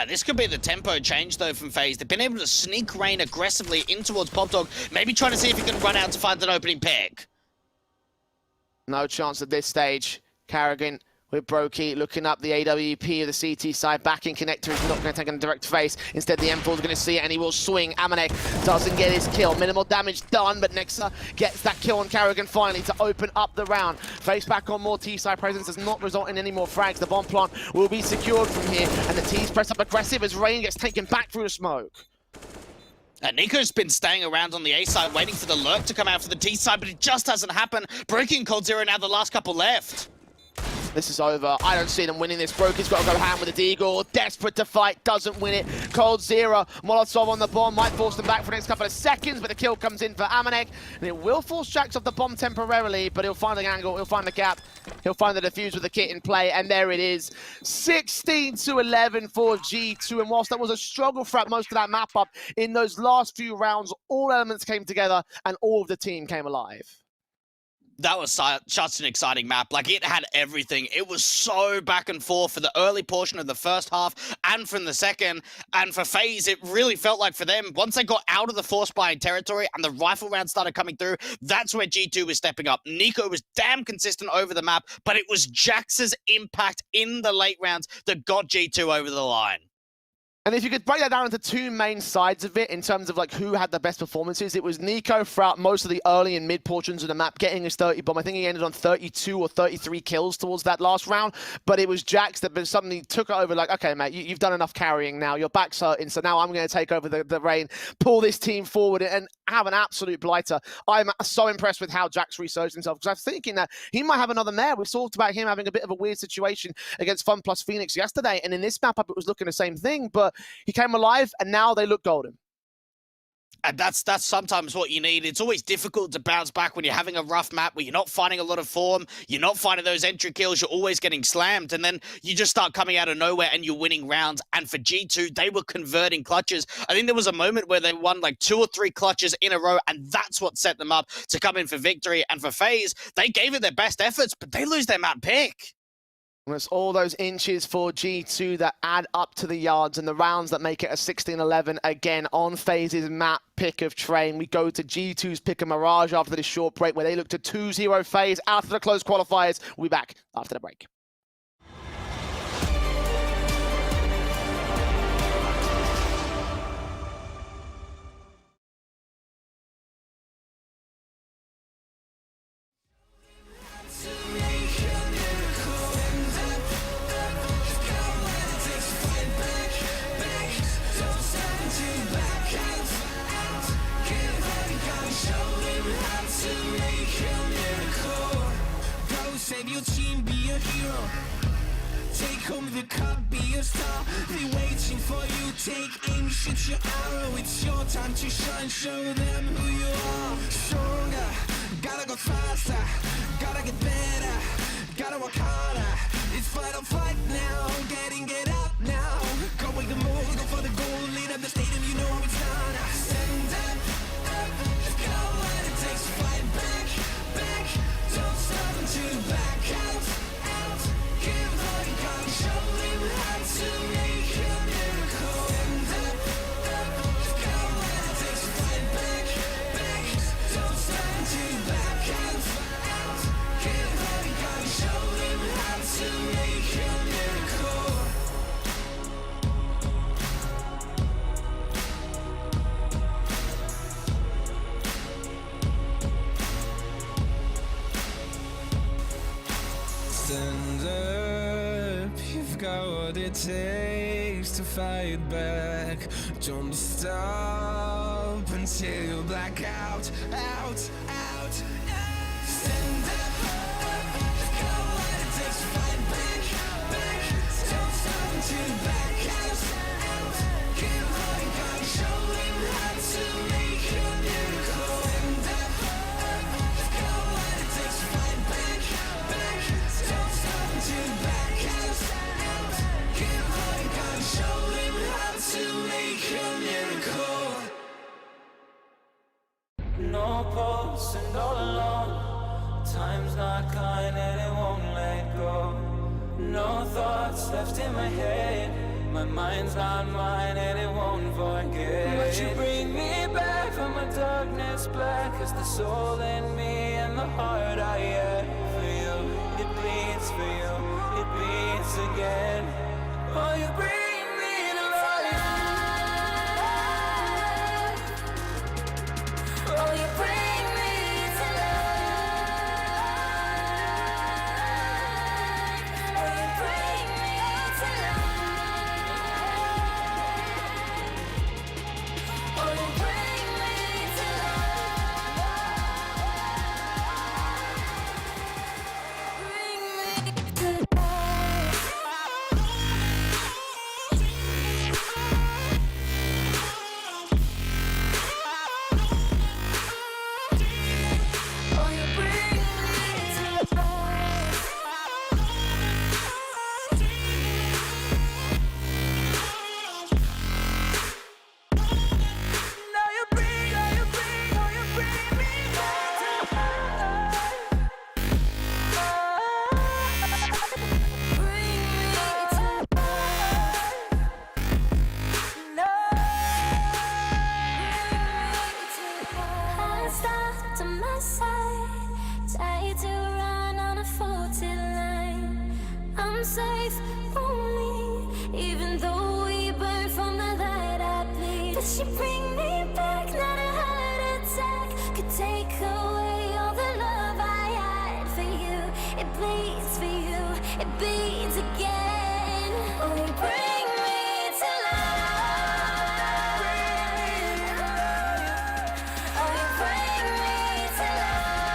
This could be the tempo change, though, from FaZe. They've been able to sneak Rain aggressively in towards PopDog, maybe trying to see if he can run out to find an opening pick. No chance at this stage. Karrigan with Brokey looking up the AWP of the CT side. Back in connector is not going to take a direct face. Instead, the M4 is going to see it, and he will swing. Amanek doesn't get his kill. Minimal damage done, but Nexa gets that kill on Karrigan finally to open up the round. FaZe back on more T-side presence does not result in any more frags. The bomb plant will be secured from here, and the T's press up aggressive as Rain gets taken back through the smoke. Nico's been staying around on the A side, waiting for the lurk to come out for the T side, but it just hasn't happened. Breaking coldzera now the last couple left. This is over. I don't see them winning this. Broky's got to go hand with the Deagle. Desperate to fight, doesn't win it. Cold Zero. Molotov on the bomb. Might force them back for the next couple of seconds, but the kill comes in for Amanek. And it will force Jax off the bomb temporarily, but he'll find the angle. He'll find the gap. He'll find the defuse with the kit in play, and there it is. 16-11 for G2. And whilst that was a struggle throughout most of that map up, in those last few rounds, all elements came together and all of the team came alive. That was such an exciting map. Like, it had everything. It was so back and forth for the early portion of the first half and from the second. And for FaZe, it really felt like for them, once they got out of the force buying territory and the rifle rounds started coming through, that's where G2 was stepping up. Nico was damn consistent over the map, but it was Jax's impact in the late rounds that got G2 over the line. And if you could break that down into two main sides of it, in terms of like who had the best performances, it was Nico throughout most of the early and mid portions of the map, getting his 30 bomb. I think he ended on 32 or 33 kills towards that last round. But it was Jax that suddenly took it over, like, okay, mate, you've done enough carrying now. Your back's hurting, so now I'm going to take over the reign, pull this team forward, and have an absolute blighter. I'm so impressed with how Jax resurged himself, because I was thinking that he might have another mare. We've talked about him having a bit of a weird situation against Fun plus Phoenix yesterday, and in this map up, it was looking the same thing, but he came alive, and now they look golden. And that's sometimes what you need. It's always difficult to bounce back when you're having a rough map where you're not finding a lot of form, you're not finding those entry kills, you're always getting slammed, and then you just start coming out of nowhere and you're winning rounds. And for G2, they were converting clutches. I think there was a moment where they won like 2 or 3 clutches in a row, and that's what set them up to come in for victory. And for FaZe, they gave it their best efforts, but they lose their map pick. And it's all those inches for G2 that add up to the yards and the rounds that make it a 16-11 again on FaZe's map pick of train. We go to G2's pick of Mirage after this short break, where they look to 2-0 FaZe after the close qualifiers. We'll be back after the break. Save your team, be a hero. Take home the cup, be a star. They waiting for you, take aim, shoot your arrow. It's your time to shine, show them who you are. Stronger, gotta go faster, gotta get better, gotta work harder. It's fight or flight now, getting it up now. Go with the move, go for the goal, lead up the stadium, you know how it's done. Stand up, go when it takes to fight back, back. Don't stop until you back out. Give all you got, show them how to make a miracle. Stand up, go when it takes to fight back, back. Don't stop until you back out. Give all you got, show them how to make a miracle. Stand up, you've got what it takes to fight back. Don't stop until you black out, out. Stand up, go what it takes to fight back, back. Don't stop until you back out. Give all you got, show them how to make a miracle. Stand up, go what it takes to fight back, back. Don't stop until you back out. Give all you got, show them how to make a miracle. No pulse and all alone. Time's not kind and it won't let go. No thoughts left in my head. My mind's not mine and it won't forget. But you bring me back from my darkness black. It's the soul in me and the heart I have for you. It bleeds for you, it beats again. Oh, you bring me to life. Oh, you bring me to life. Oh, you bring me to life. Oh, you bring me to life. I'm safe, won't leave. Even though we burn from the light I bleed. But she bring me back, not a heart attack could take away all the love I had for you. It bleeds for you, it beats again. Oh, you bring me to life. Oh, you bring me to life.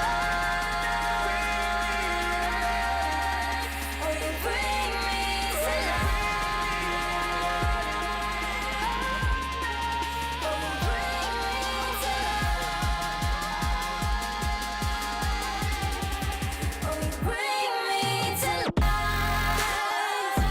Oh, you bring me to life. Oh, you bring me to life. Oh, you bring me to life.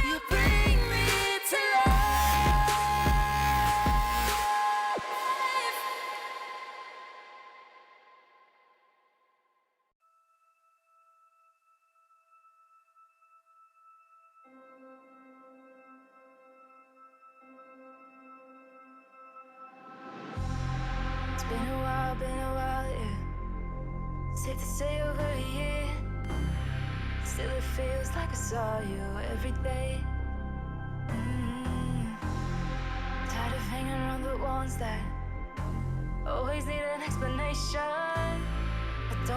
You bring me to life. It's been a while, yeah. Safe to say over a year. Still it feels like I saw you every day. Tired of hanging around the ones that always need an explanation. I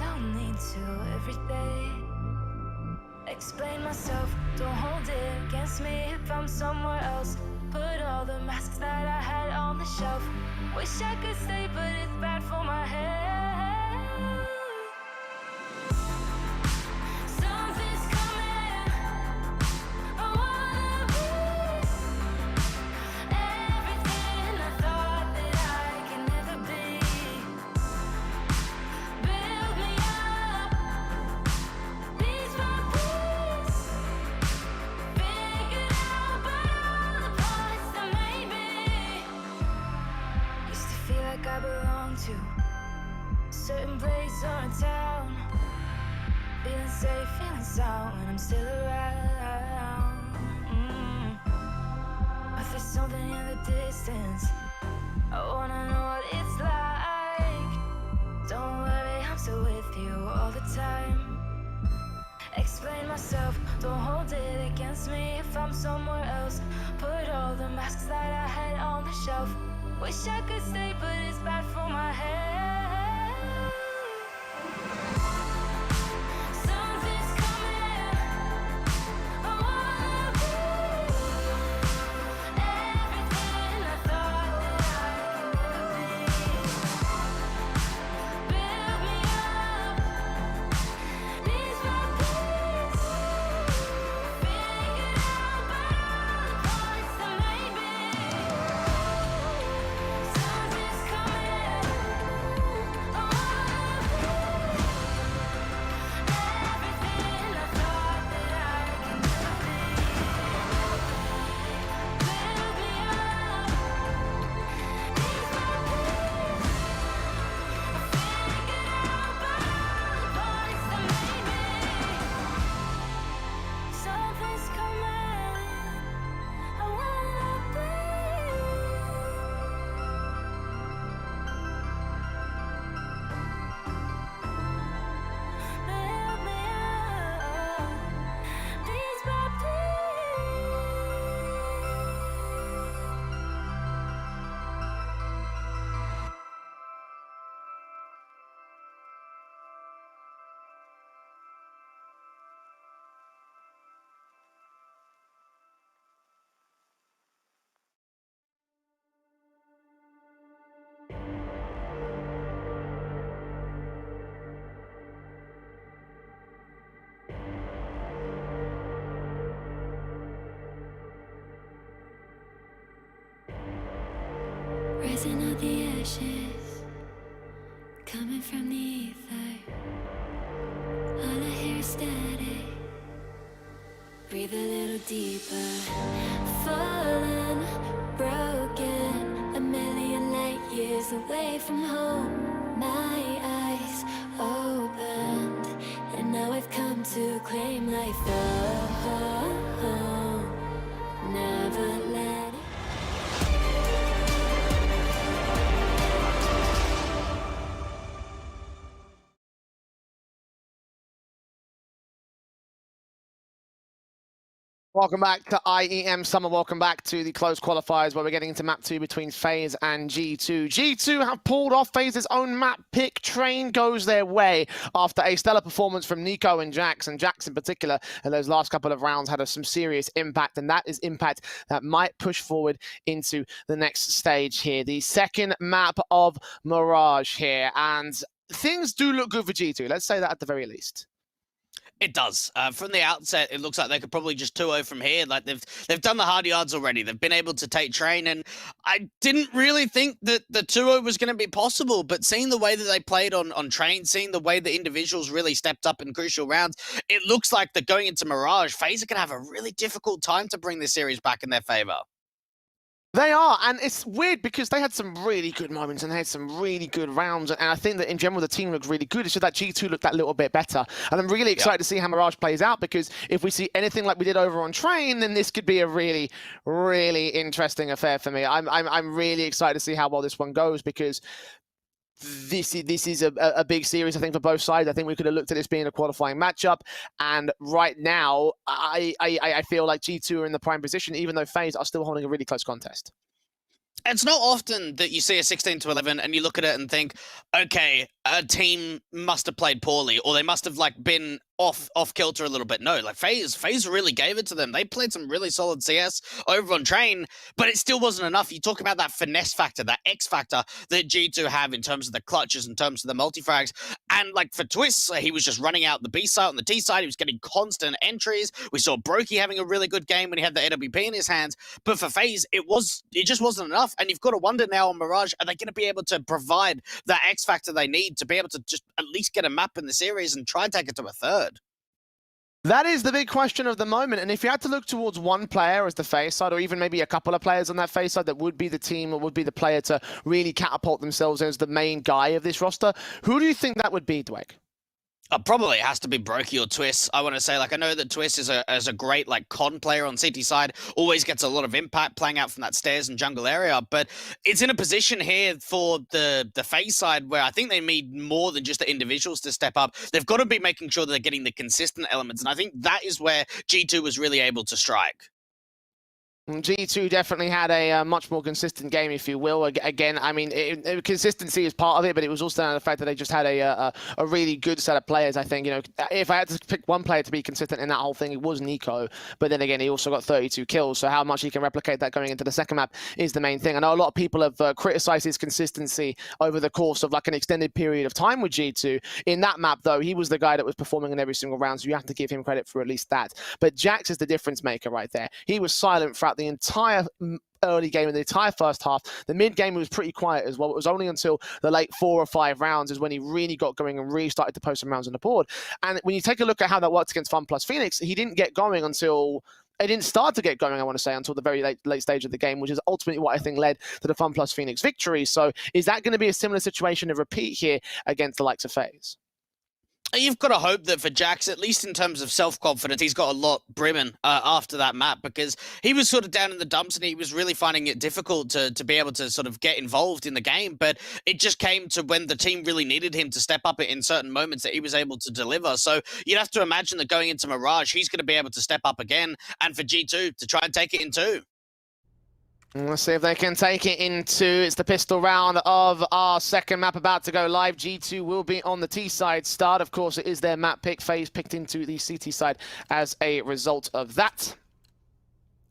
don't need to every day. Explain myself, don't hold it against me if I'm somewhere else. Put all the masks that I had on the shelf. Wish I could stay, but it's bad for my head. Something's coming. I wanna be everything I thought that I could never be. Build me up, piece by piece. Figured out by all the parts that made me. Used to feel like I belonged to a certain place or a town. Feeling safe, feeling sound when I'm still around. But there's something in the distance. I wanna know what it's like. Don't worry, I'm still with you all the time. Explain myself, don't hold it against me if I'm somewhere else. Put all the masks that I had on the shelf. Wish I could stay, but it's bad for my head. Something's coming. I wanna be everything I thought that I could never be. Build me up, piece by piece. Figured out by all the parts that made me. Something's coming. I wanna be everything I thought that I could never be. Build me up, piece by piece. Figured out by all the parts that made me. Something's coming. I wanna be. Build me up, piece by piece. Rising out the ashes, coming from the ether. All I hear is static. Breathe a little deeper. Fallen, broken, a million light years away from home. My eyes opened, and now I've come to claim life. Oh, never let it. Welcome back to IEM Summer. Welcome back to the closed qualifiers where we're getting into map 2 between FaZe and G2. G2 have pulled off FaZe's own map pick. Train goes their way after a stellar performance from Nico and Jax. And Jax in particular, in those last couple of rounds, had some serious impact. And that is impact that might push forward into the next stage here. The second map of Mirage here. And things do look good for G2. Let's say that at the very least. It does. From the outset, it looks like they could probably just 2-0 from here. Like they've done the hard yards already. They've been able to take Train, and I didn't really think that the 2-0 was going to be possible. But seeing the way that they played on Train, seeing the way the individuals really stepped up in crucial rounds, it looks like that going into Mirage, FaZe are going to have a really difficult time to bring this series back in their favor. They are, and it's weird because they had some really good moments and they had some really good rounds, and I think that in general the team looked really good. It's just that G2 looked that little bit better, and I'm really excited to see how Mirage plays out, because if we see anything like we did over on Train, then this could be a really, really interesting affair for me. I'm really excited to see how well this one goes, because this is a big series, I think, for both sides. I think we could have looked at this being a qualifying matchup, and right now, I feel like G2 are in the prime position, even though FaZe are still holding a really close contest. It's not often that you see a 16-11 and you look at it and think, okay, a team must have played poorly, or they must have like been off kilter a little bit. No, like FaZe really gave it to them. They played some really solid CS over on Train, but it still wasn't enough. You talk about that finesse factor, that X factor that G2 have in terms of the clutches, in terms of the multi-frags. And like for Twist, he was just running out the B side, on the T side, he was getting constant entries. We saw Brokey having a really good game when he had the AWP in his hands. But for FaZe, it just wasn't enough. And you've got to wonder now on Mirage, are they going to be able to provide that X factor they need to be able to just at least get a map in the series and try and take it to a third? That is the big question of the moment, and if you had to look towards one player as the FaZe side, or even maybe a couple of players on that FaZe side that would be the team or would be the player to really catapult themselves as the main guy of this roster, who do you think that would be, Dweg? Probably it has to be Brokey or Twist. I want to say, like, I know that Twist is a great, like, con player on CT side, always gets a lot of impact playing out from that stairs and jungle area, but it's in a position here for the FaZe side where I think they need more than just the individuals to step up. They've got to be making sure that they're getting the consistent elements, and I think that is where G2 was really able to strike. G2 definitely had a much more consistent game, if you will. Again, I mean, consistency is part of it, but it was also the fact that they just had a really good set of players. I think, you know, if I had to pick one player to be consistent in that whole thing, it was Nico. But then again, he also got 32 kills, so how much he can replicate that going into the second map is the main thing. I know a lot of people have criticized his consistency over the course of like an extended period of time with G2. In that map, though, he was the guy that was performing in every single round, so you have to give him credit for at least that. But Jax is the difference maker right there. He was silent throughout the entire early game and the entire first half. The mid game was pretty quiet as well. It was only until the late 4 or 5 rounds is when he really got going and really started to post some rounds on the board. And when you take a look at how that worked against Fun Plus Phoenix, he didn't get going until... It didn't start to get going, I want to say, until the very late stage of the game, which is ultimately what I think led to the Fun Plus Phoenix victory. So is that going to be a similar situation to repeat here against the likes of FaZe? You've got to hope that for Jax, at least in terms of self-confidence, he's got a lot brimming after that map, because he was sort of down in the dumps and he was really finding it difficult to be able to sort of get involved in the game. But it just came to when the team really needed him to step up in certain moments that he was able to deliver. So you'd have to imagine that going into Mirage, he's going to be able to step up again, and for G2 to try and take it in 2. Let's see if they can take it into, it's the pistol round of our second map about to go live. G2 will be on the T side start. Of course, it is their map pick. FaZe picked into the CT side as a result of that.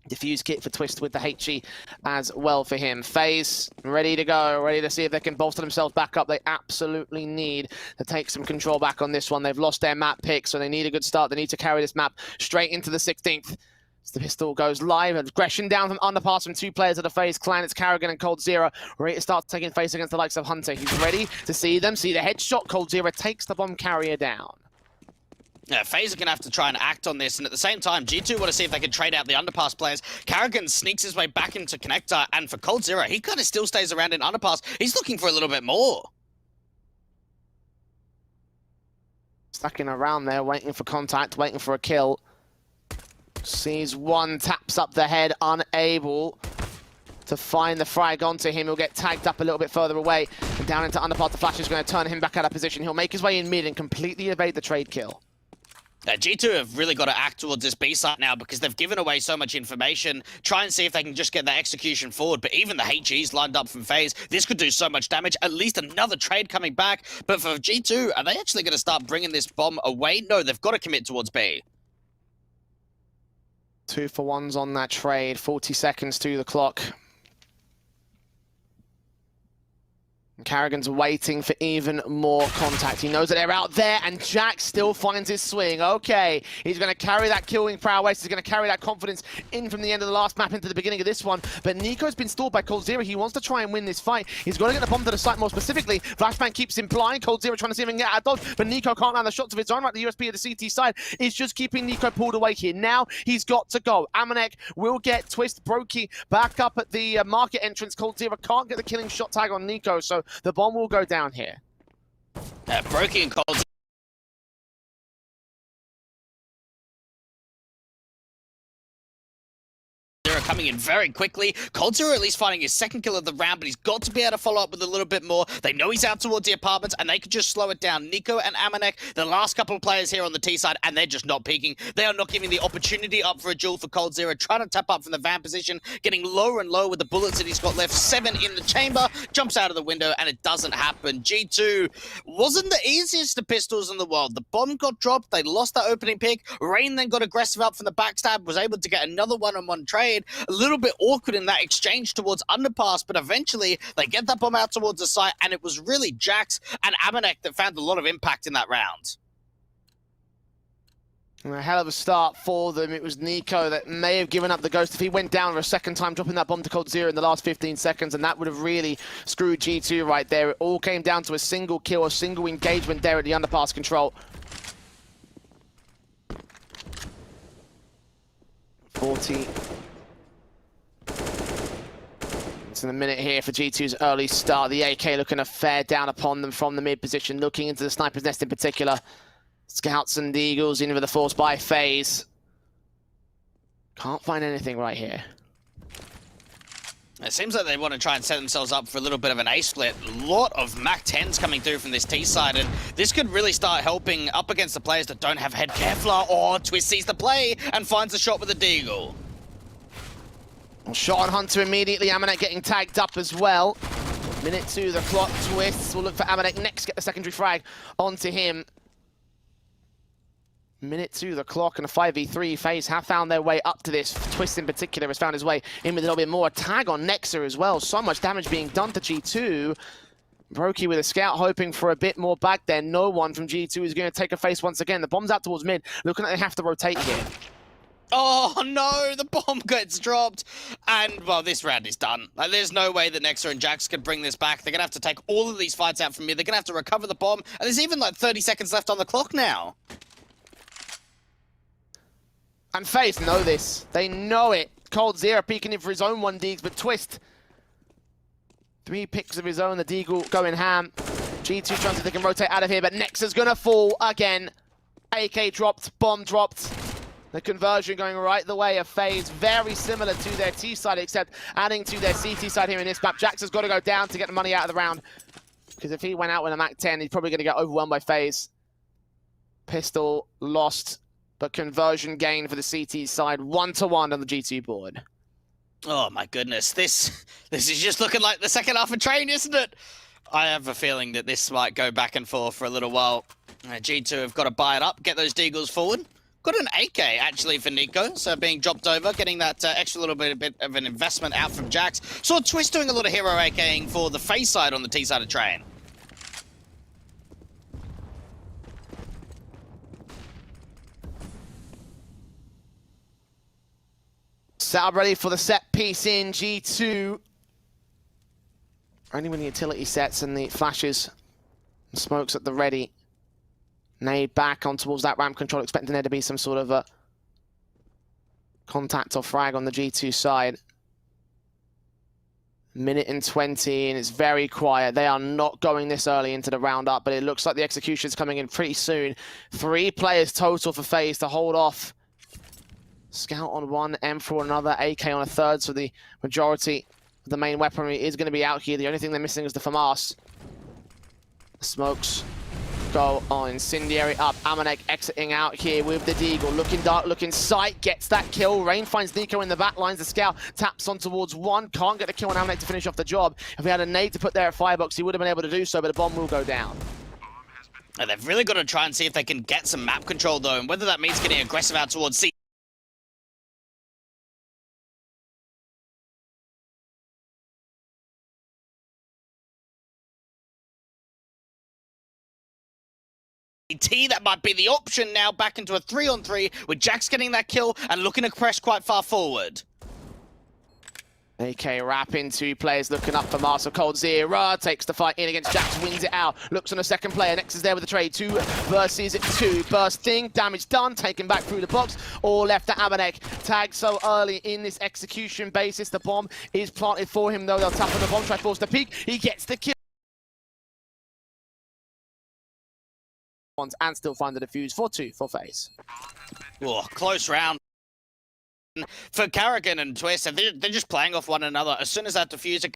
Diffuse kit for Twist with the HE as well for him. FaZe ready to go, ready to see if they can bolster themselves back up. They absolutely need to take some control back on this one. They've lost their map pick, so they need a good start. They need to carry this map straight into the 16th. The pistol goes live. Aggression down from underpass from 2 players of the FaZe clan. It's Karrigan and Cold Zero. Ready to start taking face against the likes of Hunter. He's ready to see them. See the headshot. Cold Zero takes the bomb carrier down. Yeah, FaZe are going to have to try and act on this, and at the same time, G2 want to see if they can trade out the underpass players. Carrigan sneaks his way back into connector, and for coldzera, he kind of still stays around in underpass. He's looking for a little bit more. Stacking around there, waiting for contact, waiting for a kill. Sees one, taps up the head, unable to find the frag onto him. He'll get tagged up a little bit further away. And down into underpass, the flash is going to turn him back out of position. He'll make his way in mid and completely evade the trade kill. G2 have really got to act towards this B site now because they've given away so much information. Try and see if they can just get that execution forward. But even the HEs lined up from FaZe, this could do so much damage. At least another trade coming back. But for G2, are they actually going to start bringing this bomb away? No, they've got to commit towards B. 2-for-1s on that trade. 40 seconds to the clock. Carrigan's waiting for even more contact. He knows that they're out there, and Jack still finds his swing. Okay, he's going to carry that killing prowess. He's going to carry that confidence in from the end of the last map into the beginning of this one. But Nico's been stalled by coldzera. He wants to try and win this fight. He's got to get the bomb to the site more specifically. Flashbang keeps implying. coldzera trying to see if he can get out of dodge, but Nico can't land the shots of his own. Right, the USP of the CT side is just keeping Nico pulled away here. Now he's got to go. Amanek will get Twist Brokey back up at the market entrance. coldzera can't get the killing shot tag on Nico, so the bomb will go down here. Brokey and coldzera coming in very quickly. coldzera at least finding his second kill of the round, but he's got to be able to follow up with a little bit more. They know he's out towards the apartments, and they could just slow it down. Nico and Amanek, the last couple of players here on the T side, and they're just not peeking. They are not giving the opportunity up for a duel for coldzera. Trying to tap up from the van position, getting lower and lower with the bullets that he's got left. 7 in the chamber, jumps out of the window, and it doesn't happen. G2 wasn't the easiest of pistols in the world. The bomb got dropped. They lost that opening pick. Rain then got aggressive up from the backstab, was able to get another one-on-one trade. A little bit awkward in that exchange towards underpass, but eventually they get that bomb out towards the site, and it was really Jax and Amanek that found a lot of impact in that round. A hell of a start for them. It was Nico that may have given up the ghost if he went down for a second time, dropping that bomb to coldzera in the last 15 seconds, and that would have really screwed G2 right there. It all came down to a single kill, a single engagement there at the underpass control. 40. It's in a minute here for G2's early start. The AK looking to fare down upon them from the mid position, looking into the sniper's nest in particular. Scouts and Eagles in with the force by FaZe. Can't find anything right here. It seems like they want to try and set themselves up for a little bit of an A split. A lot of MAC-10s coming through from this T side, and this could really start helping up against the players that don't have head Kevlar. Oh, Twist sees the play and finds a shot with the Deagle. Shot on Hunter immediately. Amanek getting tagged up as well. Minute 2, the clock. Twist will look for Amanek next, get the secondary frag onto him. Minute 2, the clock, and a 5v3. FaZe have found their way up to this. Twist in particular has found his way in with a little bit more. Tag on Nexa as well. So much damage being done to G2. Brokey with a scout hoping for a bit more back there. No one from G2 is going to take a face once again. The bomb's out towards mid. Looking like they have to rotate here. Oh no, the bomb gets dropped, and well, this round is done. Like, there's no way that Nexa and Jax can bring this back. They're gonna have to take all of these fights out from me. They're gonna have to recover the bomb, and there's even like 30 seconds left on the clock now. And FaZe know this. They know it. coldzera peeking in for his own 1 Deags, but Twist. 3 picks of his own, the Deagle going ham. G2 trying to see if they can rotate out of here, but Nexa's gonna fall again. AK dropped, bomb dropped. The conversion going right the way of FaZe, very similar to their T side, except adding to their CT side here in this map. Jax has got to go down to get the money out of the round, because if he went out with a MAC-10, he's probably going to get overwhelmed by FaZe. Pistol lost, but conversion gain for the CT side, 1-1 on the G2 board. Oh my goodness, this is just looking like the second half of Train, isn't it? I have a feeling that this might go back and forth for a little while. G2 have got to buy it up, get those Deagles forward. Got an AK actually for Nico, so being dropped over, getting that extra little bit of an investment out from Jax. Saw Twist doing a lot of hero AKing for the FaZe side on the T side of Train. Set ready for the set piece in G2. Only when the utility sets and the flashes and smokes at the ready. Nade back on towards that ramp control, expecting there to be some sort of a contact or frag on the G2 side. Minute and 20, and it's very quiet. They are not going this early into the roundup, but it looks like the execution's coming in pretty soon. 3 players total for FaZe to hold off. Scout on one, M4 on another, AK on a third, so the majority of the main weaponry is going to be out here. The only thing they're missing is the FAMAS. Smokes go on. Incendiary up. Amanek exiting out here with the Deagle. Looking dark, looking sight. Gets that kill. Rain finds Nico in the back lines. The Scout taps on towards one. Can't get the kill on Amanek to finish off the job. If he had a nade to put there at Firebox, he would have been able to do so, but the bomb will go down. And they've really got to try and see if they can get some map control, though, and whether that means getting aggressive out towards C. That might be the option now, back into a 3-on-3 with Jax getting that kill and looking to press quite far forward. AK wrapping 2 players looking up for Master Cold. Zera takes the fight in against Jax, wins it out. Looks on a second player. Next is there with the trade. 2 versus 2. Bursting, damage done, taken back through the box. All left to Amanek. Tagged so early in this execution basis. The bomb is planted for him though. They'll tap on the bomb, try to force the peak. He gets the kill. And still find the defuse for 2 for FaZe. Oh, close round for Karrigan and Twist. They're just playing off one another. As soon as that diffuser,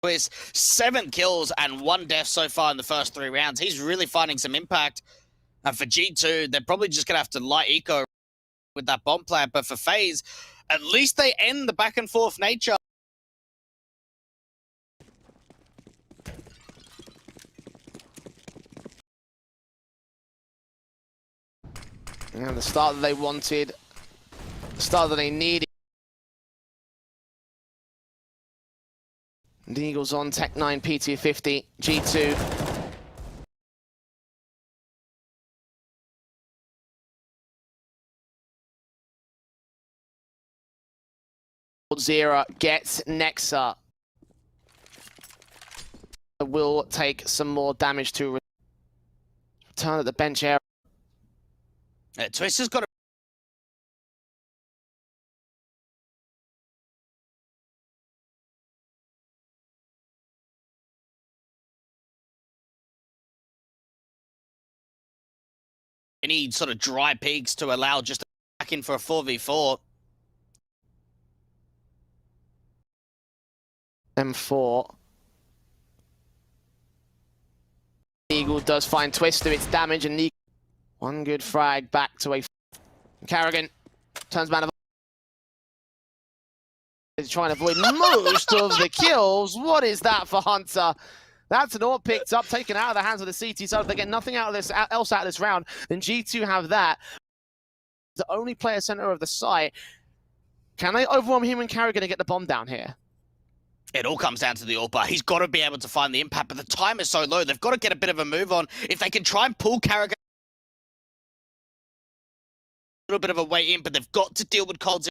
Twist 7 kills and 1 death so far in the first 3 rounds. He's really finding some impact. And for G2, they're probably just gonna have to light eco with that bomb plant. But for FaZe, at least they end the back and forth nature. And the start that they wanted, the start that they needed. The Eagles on Tech 9, P250, G2. Zera gets Nexa. Will take some more damage to return at the bench area. Twist has got any sort of dry peaks to allow just back in for a 4v4. M4. Eagle does find Twist to its damage, and Nico. One good frag back to a Karrigan turns man of is trying to avoid most of the kills. What is that for Hunter? That's an AWP picked up, taken out of the hands of the CT. So if they get nothing out of this else out of this round, then G2 have that. The only player center of the site. Can they overwhelm him and Karrigan and get the bomb down here? It all comes down to the AWP. He's got to be able to find the impact, but the time is so low. They've got to get a bit of a move on. If they can try and pull Karrigan a little bit of a way in, but they've got to deal with Cold.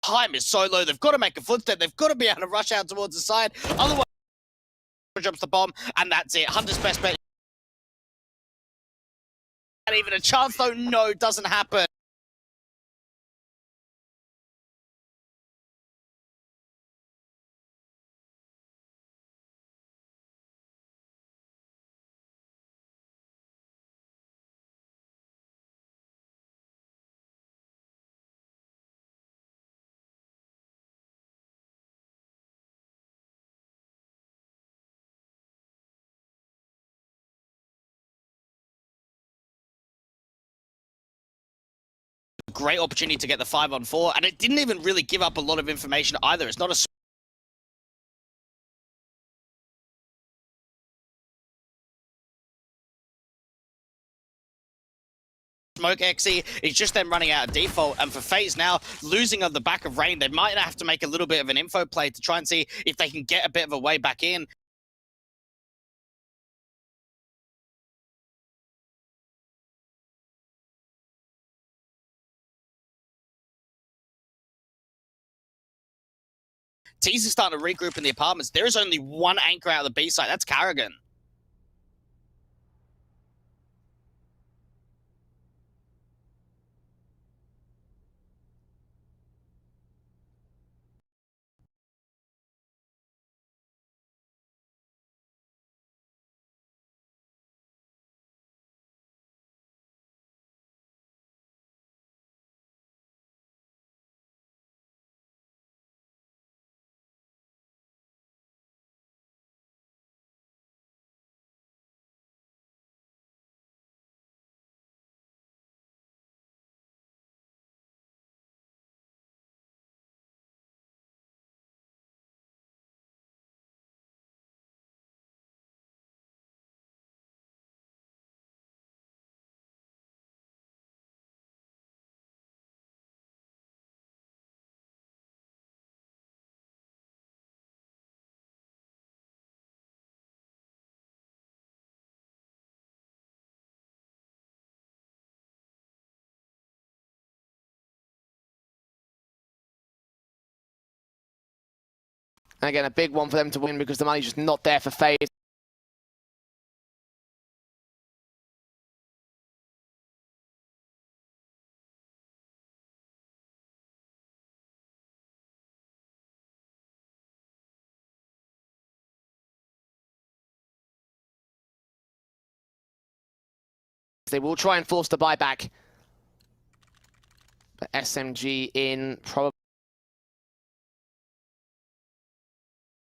Time is so low. They've got to make a footstep. They've got to be able to rush out towards the side. Otherwise, jumps the bomb, and that's it. Hunter's best bet. And even a chance, though, no, doesn't happen. Great opportunity to get the 5-on-4, and it didn't even really give up a lot of information either. It's not a smoke XE. It's just them running out of default, and for FaZe now, losing on the back of Rain, they might have to make a little bit of an info play to try and see if they can get a bit of a way back in. Teams are starting to regroup in the apartments. There is only one anchor out of the B site. That's Carrigan. And again, a big one for them to win because the money's just not there for FaZe. They will try and force the buyback. But SMG in probably